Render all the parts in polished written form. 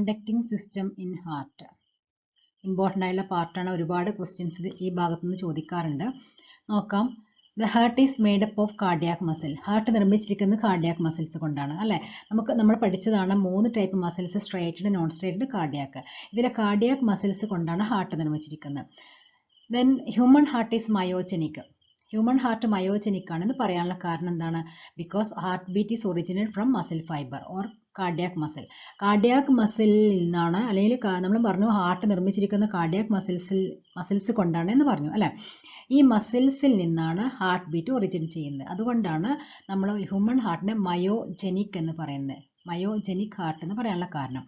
Conducting system in heart. Important ആയിട്ടുള്ള പാർട്ടാണ്. ഒരുപാട് ക്വസ്റ്റ്യൻസ് ഈ ഭാഗത്തുനിന്ന് ചോദിക്കാറുണ്ട്. നോക്കാം. The heart is made up of cardiac muscle. Heart നിർമ്മിച്ചിരിക്കുന്നത് കാർഡിയാക് മസിൽസ് കൊണ്ടാണ് അല്ലേ. നമ്മൾ പഠിച്ചതാണ് 3 type muscles, striated, non striated, cardiac. ഇതിലെ കാർഡിയാക് മസിൽസ് കൊണ്ടാണ് ഹാർട്ട് നിർമ്മിച്ചിരിക്കുന്നത്. Then human heart is myogenic. Human heart myogenic ആണെന്ന് പറയാനുള്ള കാരണം എന്താണ്? Because heartbeat is originate from muscle fibre or cardiac muscle. Cardiac മസിലിൽ നിന്നാണ്, അല്ലെങ്കിൽ നമ്മൾ പറഞ്ഞു ഹാർട്ട് നിർമ്മിച്ചിരിക്കുന്ന കാർഡിയാക് മസിൽസ് കൊണ്ടാണ് എന്ന് പറഞ്ഞു അല്ലേ. ഈ മസിൽസിൽ നിന്നാണ് ഹാർട്ട് ബീറ്റ് ഒറിജിൻ ചെയ്യുന്നത്. അതുകൊണ്ടാണ് നമ്മൾ ഹ്യൂമൻ ഹാർട്ടിനെ മയോജനിക് എന്ന് പറയുന്നത്, മയോജനിക് ഹാർട്ട് എന്ന് പറയാനുള്ള കാരണം.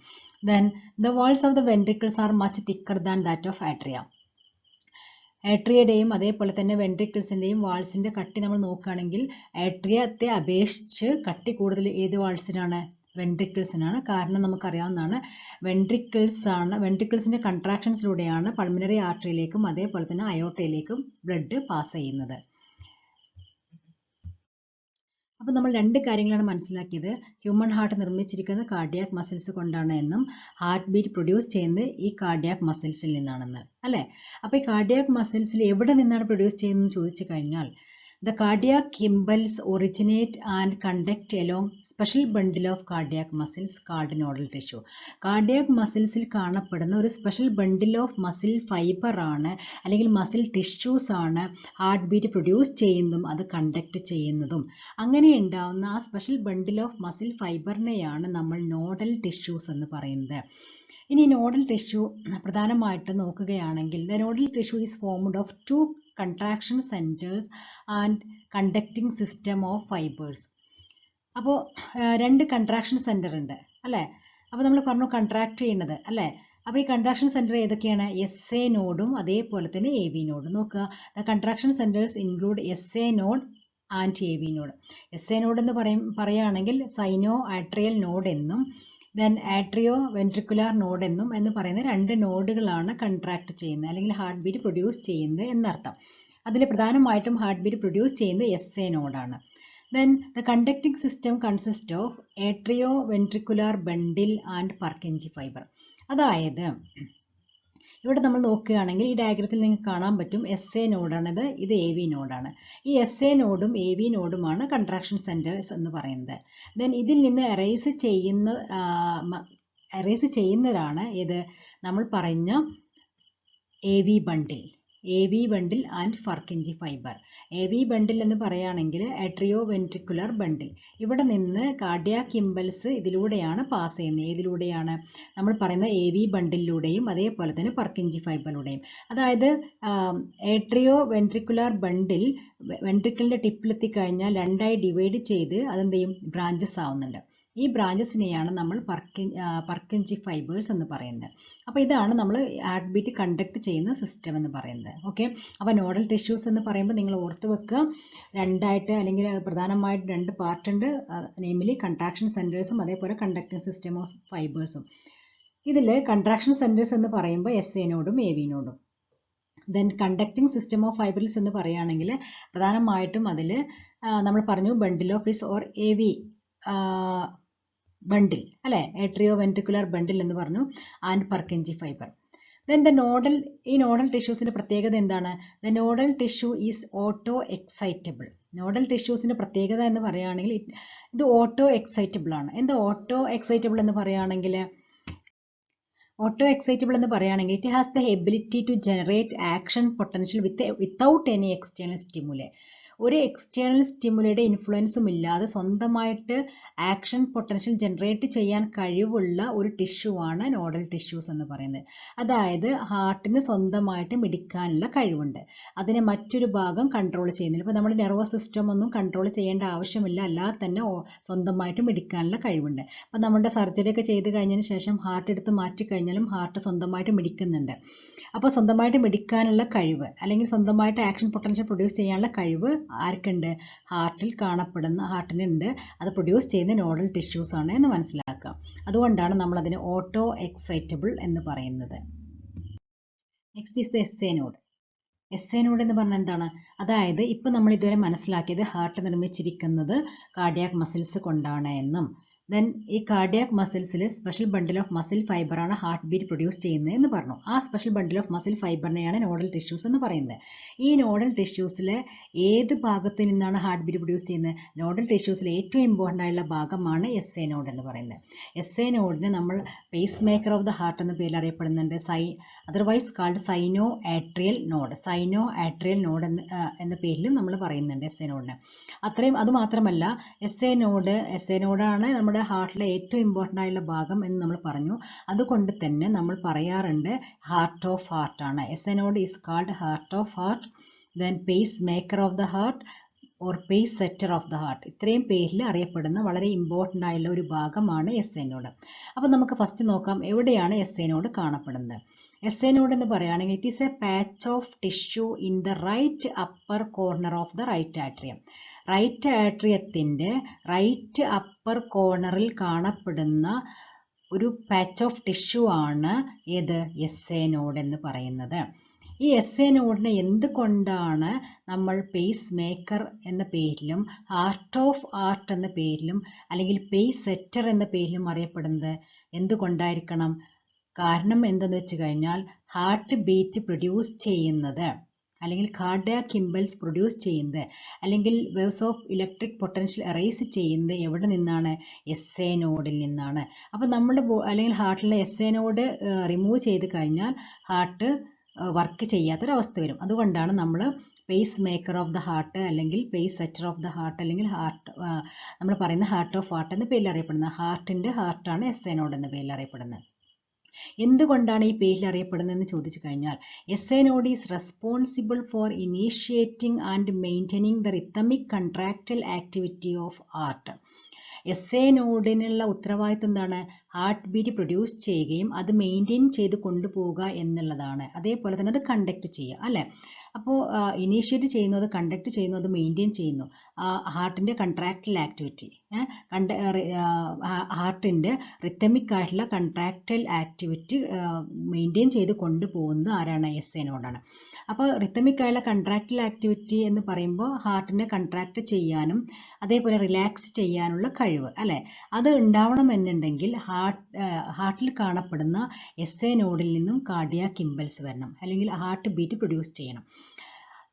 Then the walls of the ventricles are much thicker than that of atria. ആട്രിയയുടെയും അതേപോലെ തന്നെ വെൻട്രിക്കിൾസിൻ്റെയും വാൾസിൻ്റെ കട്ടി നമ്മൾ നോക്കുകയാണെങ്കിൽ ആട്രിയത്തെ അപേക്ഷിച്ച് കട്ടി കൂടുതൽ ഏത് വാൾസിനാണ്? വെൻട്രിക്കിൾസിനാണ്. കാരണം നമുക്കറിയാവുന്നതാണ് വെൻട്രിക്കിൾസിൻ്റെ കൺട്രാക്ഷൻസിലൂടെയാണ് പൾമിനറി ആർട്ടറിയിലേക്കും അതേപോലെ തന്നെ അയോർട്ടയിലേക്കും ബ്ലഡ് പാസ് ചെയ്യുന്നത്. അപ്പോൾ നമ്മൾ 2 കാര്യങ്ങളാണ് മനസ്സിലാക്കിയത്. ഹ്യൂമൻ ഹാർട്ട് നിർമ്മിച്ചിരിക്കുന്നത് കാർഡിയാക് മസിൽസ് കൊണ്ടാണ് എന്നും ഹാർട്ട് ബീറ്റ് പ്രൊഡ്യൂസ് ചെയ്യുന്നത് ഈ കാർഡിയാക് മസിൽസിൽ നിന്നാണെന്ന് അല്ലേ. അപ്പോൾ ഈ കാർഡിയാക് മസിൽസിൽ എവിടെ നിന്നാണ് പ്രൊഡ്യൂസ് ചെയ്യുന്നതെന്ന് ചോദിച്ചു കഴിഞ്ഞാൽ the cardiac impulse originate and conduct along special bundle of cardiac muscles called nodal tissue. Cardiac മസിൽസിൽ കാണപ്പെടുന്ന ഒരു special bundle of muscle fibre ആണ് അല്ലെങ്കിൽ മസിൽ ടിഷ്യൂസ് ആണ് ഹാർട്ട് ബീറ്റ് പ്രൊഡ്യൂസ് ചെയ്യുന്നതും അത് കണ്ടക്ട് ചെയ്യുന്നതും. അങ്ങനെ ഉണ്ടാവുന്ന ആ സ്പെഷ്യൽ ബണ്ടിൽ ഓഫ് മസിൽ ഫൈബറിനെയാണ് നമ്മൾ നോഡൽ ടിഷ്യൂസ് എന്ന് പറയുന്നത്. ഇനി നോഡൽ ടിഷ്യൂ പ്രധാനമായിട്ട് നോക്കുകയാണെങ്കിൽ the nodal tissue is formed of 2 contraction centers and conducting system of fibers. അപ്പോൾ 2 കൺട്രാക്ഷൻ സെൻറ്റർ ഉണ്ട് അല്ലേ. അപ്പോൾ നമ്മൾ പറഞ്ഞു കൺട്രാക്ട് ചെയ്യുന്നത് അല്ലേ. അപ്പോൾ ഈ കൺട്രാക്ഷൻ സെൻറ്റർ ഏതൊക്കെയാണ്? SA നോഡും അതേപോലെ തന്നെ AV നോഡും. നോക്കുക, the contraction centres include SA node and AV node. SA node എന്ന് പറയുകയാണെങ്കിൽ സൈനോ ആട്രിയൽ നോഡ് എന്നും ദെൻ ആട്രിയോ വെൻട്രിക്കുലാർ നോഡ് എന്ന് പറയുന്ന 2 നോഡുകളാണ് കൺട്രാക്ട് ചെയ്യുന്നത് അല്ലെങ്കിൽ ഹാർട്ട് ബീറ്റ് പ്രൊഡ്യൂസ് ചെയ്യുന്നത് എന്നർത്ഥം. അതിൽ പ്രധാനമായിട്ടും ഹാർട്ട് ബീറ്റ് പ്രൊഡ്യൂസ് ചെയ്യുന്നത് SA നോഡാണ്. Then the conducting system consist of atrio ventricular bundle and Purkinje fibre. അതായത് ഇവിടെ നമ്മൾ നോക്കുകയാണെങ്കിൽ ഈ ഡയഗ്രത്തിൽ നിങ്ങൾക്ക് കാണാൻ പറ്റും SA നോഡാണിത്, ഇത് AV നോഡാണ്. ഈ SA നോഡും AV നോഡുമാണ് കൺട്രാക്ഷൻ സെൻറ്റേഴ്സ് എന്ന് പറയുന്നത്. ദെൻ ഇതിൽ നിന്ന് എറേസ് ചെയ്യുന്നതാണ് ഇത് നമ്മൾ പറഞ്ഞ AV bundle and Purkinje fibre. AV ബണ്ടിൽ എന്ന് പറയുകയാണെങ്കിൽ ആട്രിയോ വെൻട്രിക്കുലർ ബണ്ടിൽ. ഇവിടെ നിന്ന് കാർഡിയാക് ഇമ്പൽസ് ഇതിലൂടെയാണ് പാസ് ചെയ്യുന്നത്. ഏതിലൂടെയാണ്? നമ്മൾ പറയുന്ന AV ബണ്ടിലൂടെയും അതേപോലെ തന്നെ പർക്കിഞ്ചി ഫൈബറിലൂടെയും. അതായത് ആട്രിയോ വെൻട്രിക്കുലർ ബണ്ടിൽ വെൻട്രിക്കിളിൻ്റെ ടിപ്പിലെത്തി കഴിഞ്ഞാൽ 2ആയി ഡിവൈഡ് ചെയ്ത് അതെന്ത് ചെയ്യും? ബ്രാഞ്ചസ് ആവുന്നുണ്ട്. ഈ ബ്രാഞ്ചസിനെയാണ് നമ്മൾ പർക്കിഞ്ചി ഫൈബേഴ്സ് എന്ന് പറയുന്നത്. അപ്പോൾ ഇതാണ് നമ്മൾ ഹാർട്ട് ബീറ്റ് കണ്ടക്ട് ചെയ്യുന്ന സിസ്റ്റം എന്ന് പറയുന്നത്. ഓക്കെ, അപ്പോൾ നോഡൽ ടിഷ്യൂസ് എന്ന് പറയുമ്പോൾ നിങ്ങൾ ഓർത്ത് വെക്കുക, 2ആയിട്ട് അല്ലെങ്കിൽ പ്രധാനമായിട്ട് 2 പാർട്ട് ഉണ്ട്. നെയിമിലി കൺട്രാക്ഷൻ സെൻറ്റേഴ്സും അതേപോലെ കണ്ടക്റ്റിംഗ് സിസ്റ്റം ഓഫ് ഫൈബേഴ്സും. ഇതിൽ കൺട്രാക്ഷൻ സെൻറ്റേഴ്സ് എന്ന് പറയുമ്പോൾ SA നോഡും AV നോഡും. Then conducting system of fibres എന്ന് പറയുകയാണെങ്കിൽ പ്രധാനമായിട്ടും അതിൽ നമ്മൾ പറഞ്ഞു bundle of His or AV bundle അല്ലേ, ആട്രിയോ വെൻട്രിക്കുലർ ബണ്ടിൽ എന്ന് പറഞ്ഞു ആൻഡ് പർക്കിഞ്ചി ഫൈബർ. ദെൻ ഈ നോഡൽ ടിഷ്യൂസിൻ്റെ പ്രത്യേകത എന്താണ്? The nodal tissue is auto excitable. Nodal ടിഷ്യൂസിൻ്റെ പ്രത്യേകത എന്ന് പറയുകയാണെങ്കിൽ ഇത് ഓട്ടോ എക്സൈറ്റബിൾ ആണ്. എന്താ ഓട്ടോ എക്സൈറ്റബിൾ എന്ന് പറയുകയാണെങ്കിൽ? It has the ability to generate action potential without any external stimuli. ഒരു എക്സ്റ്റേണൽ സ്റ്റിമുലയുടെ ഇൻഫ്ലുവൻസും ഇല്ലാതെ സ്വന്തമായിട്ട് ആക്ഷൻ പൊട്ടൻഷ്യൽ ജനറേറ്റ് ചെയ്യാൻ കഴിവുള്ള ഒരു ടിഷ്യൂ ആണ് നോഡൽ ടിഷ്യൂസ് എന്ന് പറയുന്നത്. അതായത് ഹാർട്ടിന് സ്വന്തമായിട്ട് മിടിക്കാനുള്ള കഴിവുണ്ട്. അതിനെ മറ്റൊരു ഭാഗം കൺട്രോൾ ചെയ്യുന്നില്ല. ഇപ്പോൾ നമ്മുടെ നെർവസ് സിസ്റ്റം ഒന്നും കൺട്രോൾ ചെയ്യേണ്ട ആവശ്യമില്ല, അല്ലാതെ തന്നെ സ്വന്തമായിട്ട് മിടിക്കാനുള്ള കഴിവുണ്ട്. അപ്പോൾ നമ്മുടെ സർജറി ഒക്കെ ചെയ്ത് കഴിഞ്ഞതിന് ശേഷം ഹാർട്ട് എടുത്ത് മാറ്റി കഴിഞ്ഞാലും ഹാർട്ട് സ്വന്തമായിട്ട് മിടിക്കുന്നുണ്ട്. അപ്പോൾ സ്വന്തമായിട്ട് മിടിക്കാനുള്ള കഴിവ് അല്ലെങ്കിൽ സ്വന്തമായിട്ട് ആക്ഷൻ പൊട്ടൻഷ്യൽ പ്രൊഡ്യൂസ് ചെയ്യാനുള്ള കഴിവ് ആർക്കുണ്ട്? ഹാർട്ടിനുണ്ട്. അത് പ്രൊഡ്യൂസ് ചെയ്യുന്ന നോഡൽ ടിഷ്യൂസ് ആണ് എന്ന് മനസ്സിലാക്കുക. അതുകൊണ്ടാണ് നമ്മൾ അതിനെ ഓട്ടോ എക്സൈറ്റബിൾ എന്ന് പറയുന്നത്. Next is the SA node. SA node എന്ന് പറഞ്ഞാൽ എന്താണ്? അതായത് ഇപ്പം നമ്മൾ ഇതുവരെ മനസ്സിലാക്കിയത് ഹാർട്ട് നിർമ്മിച്ചിരിക്കുന്നത് കാർഡിയാക് മസിൽസ് കൊണ്ടാണ് എന്നും ദെൻ ഈ കാർഡിയാക് മസിൽസിൽ സ്പെഷ്യൽ ബണ്ടിൽ ഓഫ് മസിൽ ഫൈബറാണ് ഹാർട്ട് ബീറ്റ് പ്രൊഡ്യൂസ് ചെയ്യുന്നത് എന്ന് പറഞ്ഞു. ആ സ്പെഷ്യൽ ബണ്ടിൽ ഓഫ് മസിൽ ഫൈബറിനെയാണ് നോഡൽ ടിഷ്യൂസ് എന്ന് പറയുന്നത്. ഈ നോഡൽ ടിഷ്യൂസിൽ ഏത് ഭാഗത്ത് നിന്നാണ് ഹാർട്ട് ബീറ്റ് പ്രൊഡ്യൂസ് ചെയ്യുന്നത്? നോഡൽ ടിഷ്യൂസിൽ ഏറ്റവും ഇമ്പോർട്ടൻ്റ് ആയിട്ടുള്ള ഭാഗമാണ് SA നോഡ് എന്ന് പറയുന്നത്. SA നോഡിനെ നമ്മൾ pace maker of the heart എന്ന പേരിൽ അറിയപ്പെടുന്നുണ്ട്. അതർവൈസ് കാൾഡ് സൈനോ ആട്രിയൽ നോഡ് എന്ന പേരിലും നമ്മൾ പറയുന്നുണ്ട് SA നോഡിനെ. അത് മാത്രമല്ല SA നോഡാണ് നമ്മുടെ ഹാർട്ടിലെ ഏറ്റവും ഇമ്പോർട്ടൻ്റ് ആയിട്ടുള്ള ഭാഗം എന്ന് നമ്മൾ പറഞ്ഞു. അതുകൊണ്ട് തന്നെ നമ്മൾ പറയാറുണ്ട് ഹാർട്ട് ഓഫ് ഹാർട്ട് ആണ്. SA node is called heart of heart, then pacemaker of the heart or pace സെറ്റർ of the heart. ഇത്രയും പേരിൽ അറിയപ്പെടുന്ന വളരെ ഇമ്പോർട്ടൻ്റ് ആയിട്ടുള്ള ഒരു ഭാഗമാണ് SA നോഡ്. അപ്പോൾ നമുക്ക് ഫസ്റ്റ് നോക്കാം എവിടെയാണ് SA നോഡ് കാണപ്പെടുന്നത്. SA നോഡ് എന്ന് പറയുകയാണെങ്കിൽ it is a patch of tissue in the right upper corner of the right atrium. Right ആട്രിയത്തിൻ്റെ റൈറ്റ് അപ്പർ കോർണറിൽ കാണപ്പെടുന്ന ഒരു പാച്ച് ഓഫ് ടിഷ്യൂ ആണ് ഏത് SA നോഡ് എന്ന് പറയുന്നത്. ഈ SA നോഡിനെ എന്തുകൊണ്ടാണ് നമ്മൾ പേസ് മേക്കർ എന്ന പേരിലും ഹാർട്ട് ഓഫ് ഹാർട്ട് എന്ന പേരിലും അല്ലെങ്കിൽ പേസ് സെറ്റർ എന്ന പേരിലും അറിയപ്പെടുന്നത്? എന്തുകൊണ്ടായിരിക്കണം? കാരണം എന്തെന്ന് വെച്ച് കഴിഞ്ഞാൽ ഹാർട്ട് ബീറ്റ് പ്രൊഡ്യൂസ് ചെയ്യുന്നത് അല്ലെങ്കിൽ കാർഡിയാക് ഇമ്പൾസ് പ്രൊഡ്യൂസ് ചെയ്യുന്നത് അല്ലെങ്കിൽ waves of electric potential arise ചെയ്യുന്നത് എവിടെ നിന്നാണ്? SA നോഡിൽ നിന്നാണ്. അപ്പോൾ നമ്മുടെ അല്ലെങ്കിൽ ഹാർട്ടിലെ SA നോഡ് റിമൂവ് ചെയ്ത് കഴിഞ്ഞാൽ ഹാർട്ട് വർക്ക് ചെയ്യാത്തൊരവസ്ഥ വരും. അതുകൊണ്ടാണ് നമ്മൾ pace maker of the heart അല്ലെങ്കിൽ പേസ് സെറ്റർ ഓഫ് ദ ഹാർട്ട് അല്ലെങ്കിൽ നമ്മൾ പറയുന്ന ഹാർട്ട് ഓഫ് ഹാർട്ട് എന്ന പേരിൽ അറിയപ്പെടുന്നത്. ഹാർട്ടിൻ്റെ ഹാർട്ടാണ് SA നോഡ് എന്ന പേരിൽ അറിയപ്പെടുന്നത്. എന്തുകൊണ്ടാണ് ഈ പേരിൽ അറിയപ്പെടുന്നതെന്ന് ചോദിച്ചു കഴിഞ്ഞാൽ SA node is responsible for initiating and maintaining the rhythmic contractile activity of heart. SA നോഡിനുള്ള ഉത്തരവാദിത്വം എന്താണ്? ഹാർട്ട് ബീറ്റ് പ്രൊഡ്യൂസ് ചെയ്യുകയും അത് മെയിൻറ്റെയിൻ ചെയ്ത് കൊണ്ടുപോവുക എന്നുള്ളതാണ്. അതേപോലെ തന്നെ അത് കണ്ടക്ട് ചെയ്യുക അല്ലേ. അപ്പോൾ ഇനീഷ്യേറ്റ് ചെയ്യുന്നു, അത് കണ്ടക്ട് ചെയ്യുന്നു, അത് മെയിൻറ്റെയിൻ ചെയ്യുന്നു. ഹാർട്ടിൻ്റെ കൺട്രാക്റ്റൽ ആക്ടിവിറ്റി, ഹാർട്ടിൻ്റെ റിത്തമിക് ആയിട്ടുള്ള കൺട്രാക്റ്റൽ ആക്ടിവിറ്റി മെയിൻറ്റെയിൻ ചെയ്ത് കൊണ്ടുപോകുന്നത് ആരാണ്? SA നോഡാണ്. അപ്പോൾ റിത്തമിക് ആയിട്ടുള്ള കൺട്രാക്റ്റൽ ആക്ടിവിറ്റി എന്ന് പറയുമ്പോൾ ഹാർട്ടിനെ കൺട്രാക്ട് ചെയ്യാനും അതേപോലെ റിലാക്സ് ചെയ്യാനുള്ള കഴിവ് അല്ലേ, അത് ഉണ്ടാവണമെന്നുണ്ടെങ്കിൽ ഹാർട്ടിൽ കാണപ്പെടുന്ന SA നോഡിൽ നിന്നും കാർഡിയാക് ഇമ്പൾസ് വരണം അല്ലെങ്കിൽ ഹാർട്ട് ബീറ്റ് പ്രൊഡ്യൂസ് ചെയ്യണം.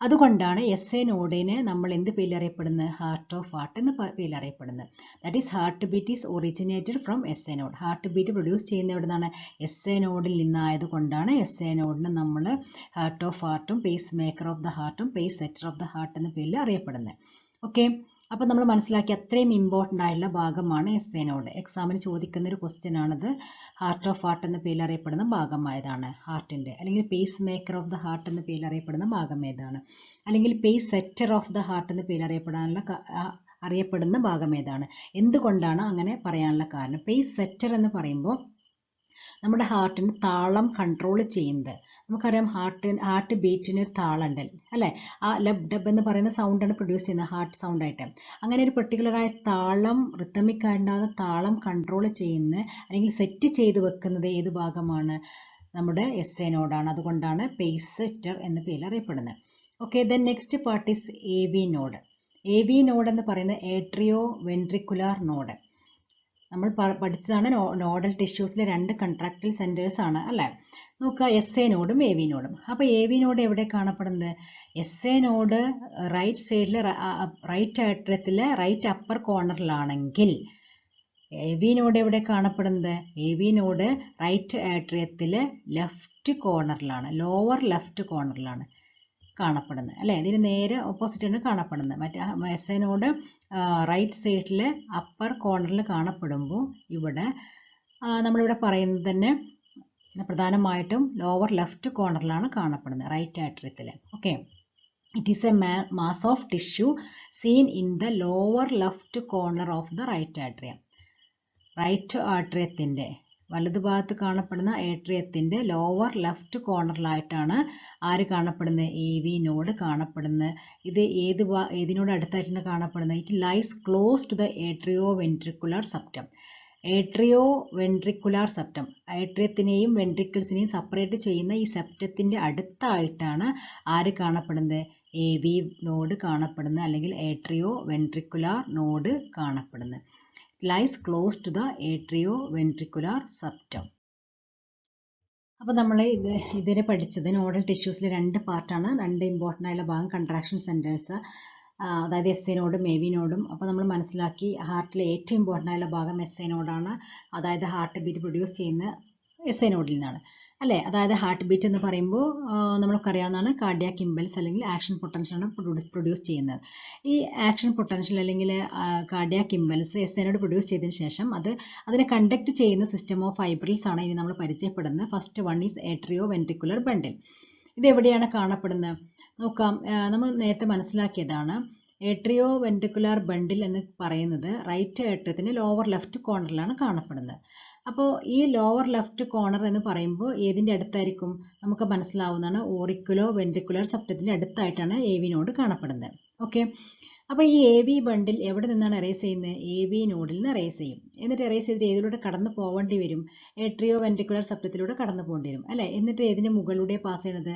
അതുകൊണ്ടാണ് SA നോഡിനെ നമ്മൾ എന്ത് പേരിൽ അറിയപ്പെടുന്നത്? ഹാർട്ട് ഓഫ് ഹാർട്ട് എന്ന പേരിൽ അറിയപ്പെടുന്നത്. That is heartbeat is originated from SA node. Heart beat produce ചെയ്യുന്ന എവിടെ നിന്നാണ്? SA നോഡിൽ നിന്നായതുകൊണ്ടാണ് SA നോഡിനെ നമ്മൾ ഹാർട്ട് ഓഫ് ഹാർട്ടും പേസ് മേക്കർ ഓഫ് ദ ഹാർട്ടും പേസ് സെറ്റർ ഓഫ് ദ ഹാർട്ട് എന്ന പേരിൽ അറിയപ്പെടുന്നത്. ഓക്കെ, അപ്പോൾ നമ്മൾ മനസ്സിലാക്കി അത്രയും ഇമ്പോർട്ടൻ്റ് ആയിട്ടുള്ള ഭാഗമാണ് SA നോഡ്. എക്സാമിന് ചോദിക്കുന്ന ഒരു ക്വസ്റ്റ്യൻ ആണിത്. ഹാർട്ട് ഓഫ് ഹാർട്ട് എന്ന പേരിൽ അറിയപ്പെടുന്ന ഭാഗം ഏതാണ്? ഹാർട്ടിൻ്റെ അല്ലെങ്കിൽ pacemaker of the heart എന്ന പേരിൽ അറിയപ്പെടുന്ന ഭാഗം ഏതാണ്? അല്ലെങ്കിൽ പേസ് സെറ്റർ ഓഫ് ദ ഹാർട്ട് എന്ന പേരിൽ അറിയപ്പെടുന്ന ഭാഗം ഏതാണ്? എന്തുകൊണ്ടാണ് അങ്ങനെ പറയാനുള്ള കാരണം? പേസ് സെറ്റർ എന്ന് പറയുമ്പോൾ നമ്മുടെ ഹാർട്ടിന് താളം കൺട്രോൾ ചെയ്യുന്നത്. നമുക്കറിയാം ഹാർട്ട് ബീറ്റിന് ഒരു താളം ഉണ്ട് അല്ലേ. ആ ലബ് ഡബ് എന്ന് പറയുന്ന സൗണ്ടാണ് പ്രൊഡ്യൂസ് ചെയ്യുന്നത് ഹാർട്ട് സൗണ്ടായിട്ട്. അങ്ങനെ ഒരു പെർട്ടിക്കുലറായ താളം, റിത്തമിക് ആയിട്ടുണ്ടാകുന്ന താളം കൺട്രോൾ ചെയ്യുന്ന അല്ലെങ്കിൽ സെറ്റ് ചെയ്ത് വെക്കുന്നത് ഏത് ഭാഗമാണ്? നമ്മുടെ SA നോഡാണ്. അതുകൊണ്ടാണ് പേസ് സെറ്റർ എന്ന പേരിൽ അറിയപ്പെടുന്നത്. Okay, then next part is AV node. AV node എന്ന് പറയുന്നത് ഏട്രിയോ വെൻട്രിക്കുലാർ നോഡ്. നമ്മൾ പഠിച്ചതാണ് നോഡൽ ടിഷ്യൂസിലെ രണ്ട് കൺട്രാക്റ്റൽ സെൻറ്റേഴ്സ് ആണ് അല്ലേ. നോക്കുക, SA നോഡും AV നോഡും. അപ്പോൾ AV നോഡ് എവിടെ കാണപ്പെടുന്നത്? SA നോഡ് റൈറ്റ് സൈഡിൽ റൈറ്റ് ആട്രിയത്തിലെ റൈറ്റ് അപ്പർ കോർണറിലാണെങ്കിൽ AV നോഡ് എവിടെ കാണപ്പെടുന്നത്? AV നോഡ് റൈറ്റ് ആട്രിയത്തിലെ ലെഫ്റ്റ് കോർണറിലാണ്, ലോവർ ലെഫ്റ്റ് കോർണറിലാണ് കാണപ്പെടുന്നത് അല്ലേ. ഇതിന് നേരെ ഓപ്പോസിറ്റാണ് കാണപ്പെടുന്നത്. മറ്റേ SA നോഡ് റൈറ്റ് സൈഡിലെ അപ്പർ കോർണറിൽ കാണപ്പെടുമ്പോൾ ഇവിടെ നമ്മളിവിടെ പറയുന്നത് തന്നെ പ്രധാനമായിട്ടും ലോവർ ലെഫ്റ്റ് കോർണറിലാണ് കാണപ്പെടുന്നത്, റൈറ്റ് ആട്രിയത്തിൽ. Okay, it is a mass of tissue seen in the lower left corner of the right atrium. Right ആട്രിയത്തിൻ്റെ വലതുഭാഗത്ത് കാണപ്പെടുന്ന ഏട്രിയത്തിൻ്റെ ലോവർ ലെഫ്റ്റ് കോർണറിലായിട്ടാണ് ആര് കാണപ്പെടുന്നത്? AV നോഡ് കാണപ്പെടുന്നത്. ഇത് ഏതിനോട് അടുത്തായിട്ടാണ് കാണപ്പെടുന്നത്? It lies close to the atrioventricular septum. Atrioventricular septum, ഏട്രിയത്തിനെയും വെൻട്രിക്കിൾസിനെയും സെപ്പറേറ്റ് ചെയ്യുന്ന ഈ സെപ്റ്റത്തിൻ്റെ അടുത്തായിട്ടാണ് ആര് കാണപ്പെടുന്നത്? AV നോഡ് കാണപ്പെടുന്നത് അല്ലെങ്കിൽ ഏട്രിയോ വെൻട്രിക്കുലാർ നോഡ് കാണപ്പെടുന്നത്. It lies close to the atrioventricular septum. അപ്പോൾ നമ്മൾ ഇതിനെ പഠിച്ചത് നോഡൽ ടിഷ്യൂസിൽ 2 പാർട്ടാണ്. 2 ഇമ്പോർട്ടൻ്റ് ആയുള്ള ഭാഗം കൺട്രാക്ഷൻ സെൻറ്റേഴ്സ്, അതായത് എസ് എ നോഡും എ വി നോഡും. അപ്പോൾ നമ്മൾ മനസ്സിലാക്കി ഹാർട്ടിലെ ഏറ്റവും ഇമ്പോർട്ടൻ്റ് ആയുള്ള ഭാഗം എസ് എ നോഡാണ്. അതായത് ഹാർട്ട് ബീറ്റ് പ്രൊഡ്യൂസ് ചെയ്യുന്ന എസ് എ നോഡിൽ നിന്നാണ് അല്ലേ. അതായത് ഹാർട്ട് ബീറ്റ് എന്ന് പറയുമ്പോൾ നമുക്കറിയാവുന്നതാണ് കാർഡിയാക് ഇമ്പൽസ് അല്ലെങ്കിൽ ആക്ഷൻ പൊട്ടൻഷ്യലാണ് പ്രൊഡ്യൂസ് ചെയ്യുന്നത്. ഈ ആക്ഷൻ പൊട്ടൻഷ്യൽ അല്ലെങ്കിൽ cardiac impulse S A node produce ചെയ്തതിന് ശേഷം അതിനെ കണ്ടക്ട് ചെയ്യുന്ന സിസ്റ്റം ഓഫ് ഫൈബ്രിൽസ് ആണ് ഇനി നമ്മൾ പരിചയപ്പെടുന്നത്. ഫസ്റ്റ് വൺ ഈസ് ഏട്രിയോവെൻട്രിക്കുലർ ബണ്ടിൽ. ഇത് എവിടെയാണ് കാണപ്പെടുന്നത് നോക്കാം. നമ്മൾ നേരത്തെ മനസ്സിലാക്കിയതാണ്. ഏട്രിയോവെൻട്രിക്കുലർ ബണ്ടിൽ എന്ന് പറയുന്നത് റൈറ്റ് ഏട്രിയത്തിൻ്റെ ലോവർ ലെഫ്റ്റ് കോർണറിലാണ് കാണപ്പെടുന്നത്. അപ്പോൾ ഈ ലോവർ ലെഫ്റ്റ് കോർണർ എന്ന് പറയുമ്പോൾ ഏതിൻ്റെ അടുത്തായിരിക്കും നമുക്ക് മനസ്സിലാവുന്നതാണ്. ഓറിക്കുലോ വെൻട്രിക്കുലർ സെപ്റ്റത്തിൻ്റെ അടുത്തായിട്ടാണ് എ വി നോഡ് കാണപ്പെടുന്നത്. ഓക്കെ, അപ്പോൾ ഈ എ വി ബണ്ടിൽ എവിടെ നിന്നാണ് എറേസ് ചെയ്യുന്നത്? എ വി നോഡിൽ നിന്ന് എറേസ് ചെയ്യും. എന്നിട്ട് എറേസ് ചെയ്തിട്ട് ഏതിലൂടെ കടന്നു പോകേണ്ടി വരും? ഏട്രിയോ വെൻട്രിക്കുലർ സെപ്റ്റത്തിലൂടെ കടന്നു പോകേണ്ടി വരും അല്ലേ. എന്നിട്ട് ഏതിൻ്റെ മുകളിലൂടെ പാസ് ചെയ്യണത്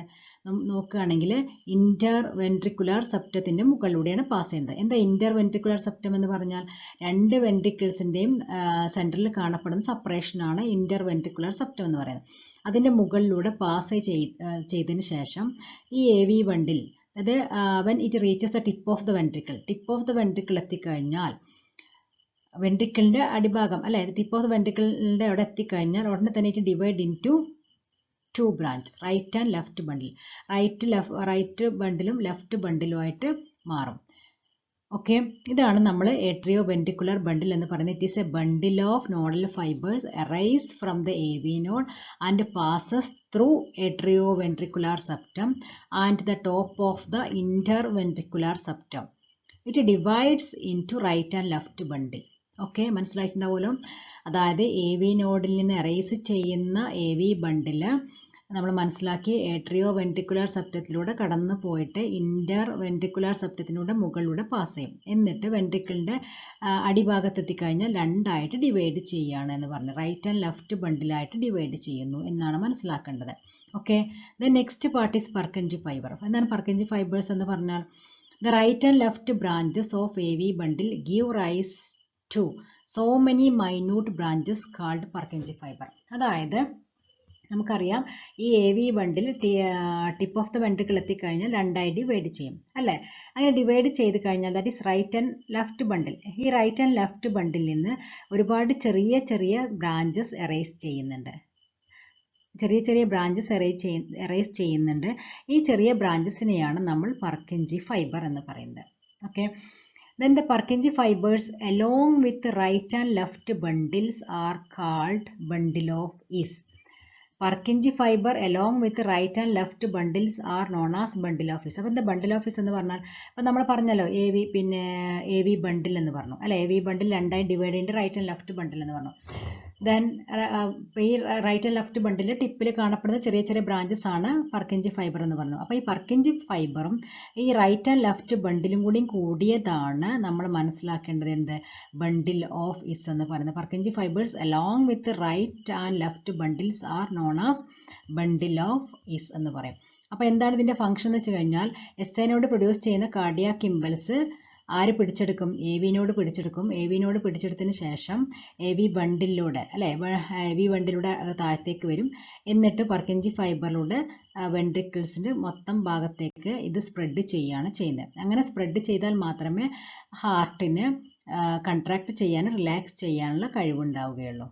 നോക്കുകയാണെങ്കിൽ ഇന്റർ വെൻട്രിക്കുലർ സെപ്റ്റത്തിൻ്റെ മുകളിലൂടെയാണ് പാസ് ചെയ്യുന്നത്. എന്താ ഇന്റർ വെൻട്രിക്കുലർ സെപ്റ്റം എന്ന് പറഞ്ഞാൽ? 2 വെൻട്രിക്കിൾസിൻ്റെയും സെൻറ്ററിൽ കാണപ്പെടുന്ന സെപ്പറേഷനാണ് ഇന്റർ വെൻട്രിക്കുലർ സെപ്റ്റം എന്ന് പറയുന്നത്. അതിൻ്റെ മുകളിലൂടെ പാസ് ചെയ്തതിന് ശേഷം ഈ എ വി ബണ്ടിൽ, അത് when it reaches the tip of the ventricle എത്തിക്കഴിഞ്ഞാൽ, വെൻട്രിക്കിളിൻ്റെ അടിഭാഗം അല്ലെ, ടിപ്പ് ഓഫ് ദ വെൻട്രിക്കിളിൻ്റെ അവിടെ എത്തിക്കഴിഞ്ഞാൽ ഉടനെ തന്നെ it divide into 2 branch, right and left bundle. Right ബണ്ടിലും ലെഫ്റ്റ് ബണ്ടിലുമായിട്ട് മാറും. ഓക്കെ, ഇതാണ് നമ്മൾ ഏട്രിയോ വെൻട്രിക്കുലർ ബണ്ടിൽ എന്ന് പറയുന്നത്. It is a bundle of nodal fibres arise from the A V node and passes through atrioventricular septum and the top of the interventricular septum. It divides into right and left bundle. Okay, മനസ്സിലായിട്ടുണ്ടാവുമല്ലോ. അതായത് A V നോഡിൽ നിന്ന് errors ചെയ്യുന്ന A V ബണ്ടിൽ നമ്മൾ മനസ്സിലാക്കി atrio ventricular സെപ്റ്റത്തിലൂടെ കടന്നു പോയിട്ട് Inter ventricular സെപ്റ്റത്തിലൂടെ മുകളിലൂടെ പാസ് ചെയ്യും. എന്നിട്ട് വെൻട്രിക്കിളിൻ്റെ അടിഭാഗത്തെത്തിക്കഴിഞ്ഞാൽ 2 ആയിട്ട് ഡിവൈഡ് ചെയ്യുകയാണ് എന്ന് പറഞ്ഞു. റൈറ്റ് ആൻഡ് ലെഫ്റ്റ് ബണ്ടിലായിട്ട് ഡിവൈഡ് ചെയ്യുന്നു എന്നാണ് മനസ്സിലാക്കേണ്ടത്. Okay, the next part is Purkinje fibre. എന്താണ് പർക്കഞ്ചി ഫൈബേഴ്സ് എന്ന് പറഞ്ഞാൽ? The right and left branches of A V bundle give rise to so many minute branches called Purkinje fibre. അതായത് നമുക്കറിയാം ഈ A V bundle tip of the ventricle എത്തിക്കഴിഞ്ഞാൽ 2 ആയി divide ചെയ്യും അല്ലേ. അങ്ങനെ ഡിവൈഡ് ചെയ്ത് കഴിഞ്ഞാൽ that is right and left bundle. ഈ റൈറ്റ് ആൻഡ് ലെഫ്റ്റ് ബണ്ടിൽ നിന്ന് ഒരുപാട് ചെറിയ ചെറിയ ബ്രാഞ്ചസ് എറേസ് ചെയ്യുന്നുണ്ട്. എറേസ് ചെയ്യുന്നുണ്ട്. ഈ ചെറിയ ബ്രാഞ്ചസിനെയാണ് നമ്മൾ പർക്കഞ്ചി ഫൈബർ എന്ന് പറയുന്നത്. Okay, then the Purkinje fibers along with right and left bundles are called bundle of Is. Purkinje fiber along with right and left bundles are known as bundle of Is. അപ്പോൾ എന്താ ബണ്ടിൽ of His എന്ന് പറഞ്ഞാൽ? അപ്പോൾ നമ്മൾ പറഞ്ഞല്ലോ A V ബണ്ടിൽ എന്ന് പറഞ്ഞു അല്ലെ. എ വി ബണ്ടിൽ 2 ആയി ഡിവൈഡ് ചെയ്യേണ്ട റൈറ്റ് ആൻഡ് ലെഫ്റ്റ് ബണ്ടിൽ എന്ന് പറഞ്ഞു. ദെൻ ഈ റൈറ്റ് ആൻഡ് ലെഫ്റ്റ് ബണ്ടിൽ ടിപ്പിൽ കാണപ്പെടുന്ന ചെറിയ ചെറിയ ബ്രാഞ്ചസ് ആണ് പർക്കിഞ്ചി ഫൈബർ എന്ന് പറഞ്ഞു. അപ്പോൾ ഈ പർക്കിഞ്ചി ഫൈബറും ഈ റൈറ്റ് ആൻഡ് ലെഫ്റ്റ് ബണ്ടിലും കൂടിയതാണ് നമ്മൾ മനസ്സിലാക്കേണ്ടത് എന്ത്? ബണ്ടിൽ ഓഫ് ഇസ് എന്ന് പറയുന്നത്. Purkinje fibres along with right and left bundles are known as bundle of His എന്ന് പറയും. അപ്പോൾ എന്താണ് ഇതിൻ്റെ ഫംഗ്ഷൻ എന്ന് വെച്ച് കഴിഞ്ഞാൽ, എസ് എ നോഡ് പ്രൊഡ്യൂസ് ചെയ്യുന്ന കാർഡിയാക് ഇമ്പൽസ് ആര് പിടിച്ചെടുക്കും? എ വി നോഡ് പിടിച്ചെടുക്കും. എ വി നോഡ് പിടിച്ചെടുത്തതിന് ശേഷം എ വി ബണ്ടിലൂടെ അല്ലേ, എ വി ബണ്ടിലൂടെ താഴത്തേക്ക് വരും. എന്നിട്ട് പർക്കിഞ്ചി ഫൈബറിലൂടെ വെൻട്രിക്കിൾസിൻ്റെ മൊത്തം ഭാഗത്തേക്ക് ഇത് സ്പ്രെഡ് ചെയ്യുകയാണ് ചെയ്യുന്നത്. അങ്ങനെ സ്പ്രെഡ് ചെയ്താൽ മാത്രമേ ഹാർട്ടിന് കൺട്രാക്ട് ചെയ്യാനും റിലാക്സ് ചെയ്യാനുള്ള കഴിവുണ്ടാവുകയുള്ളൂ.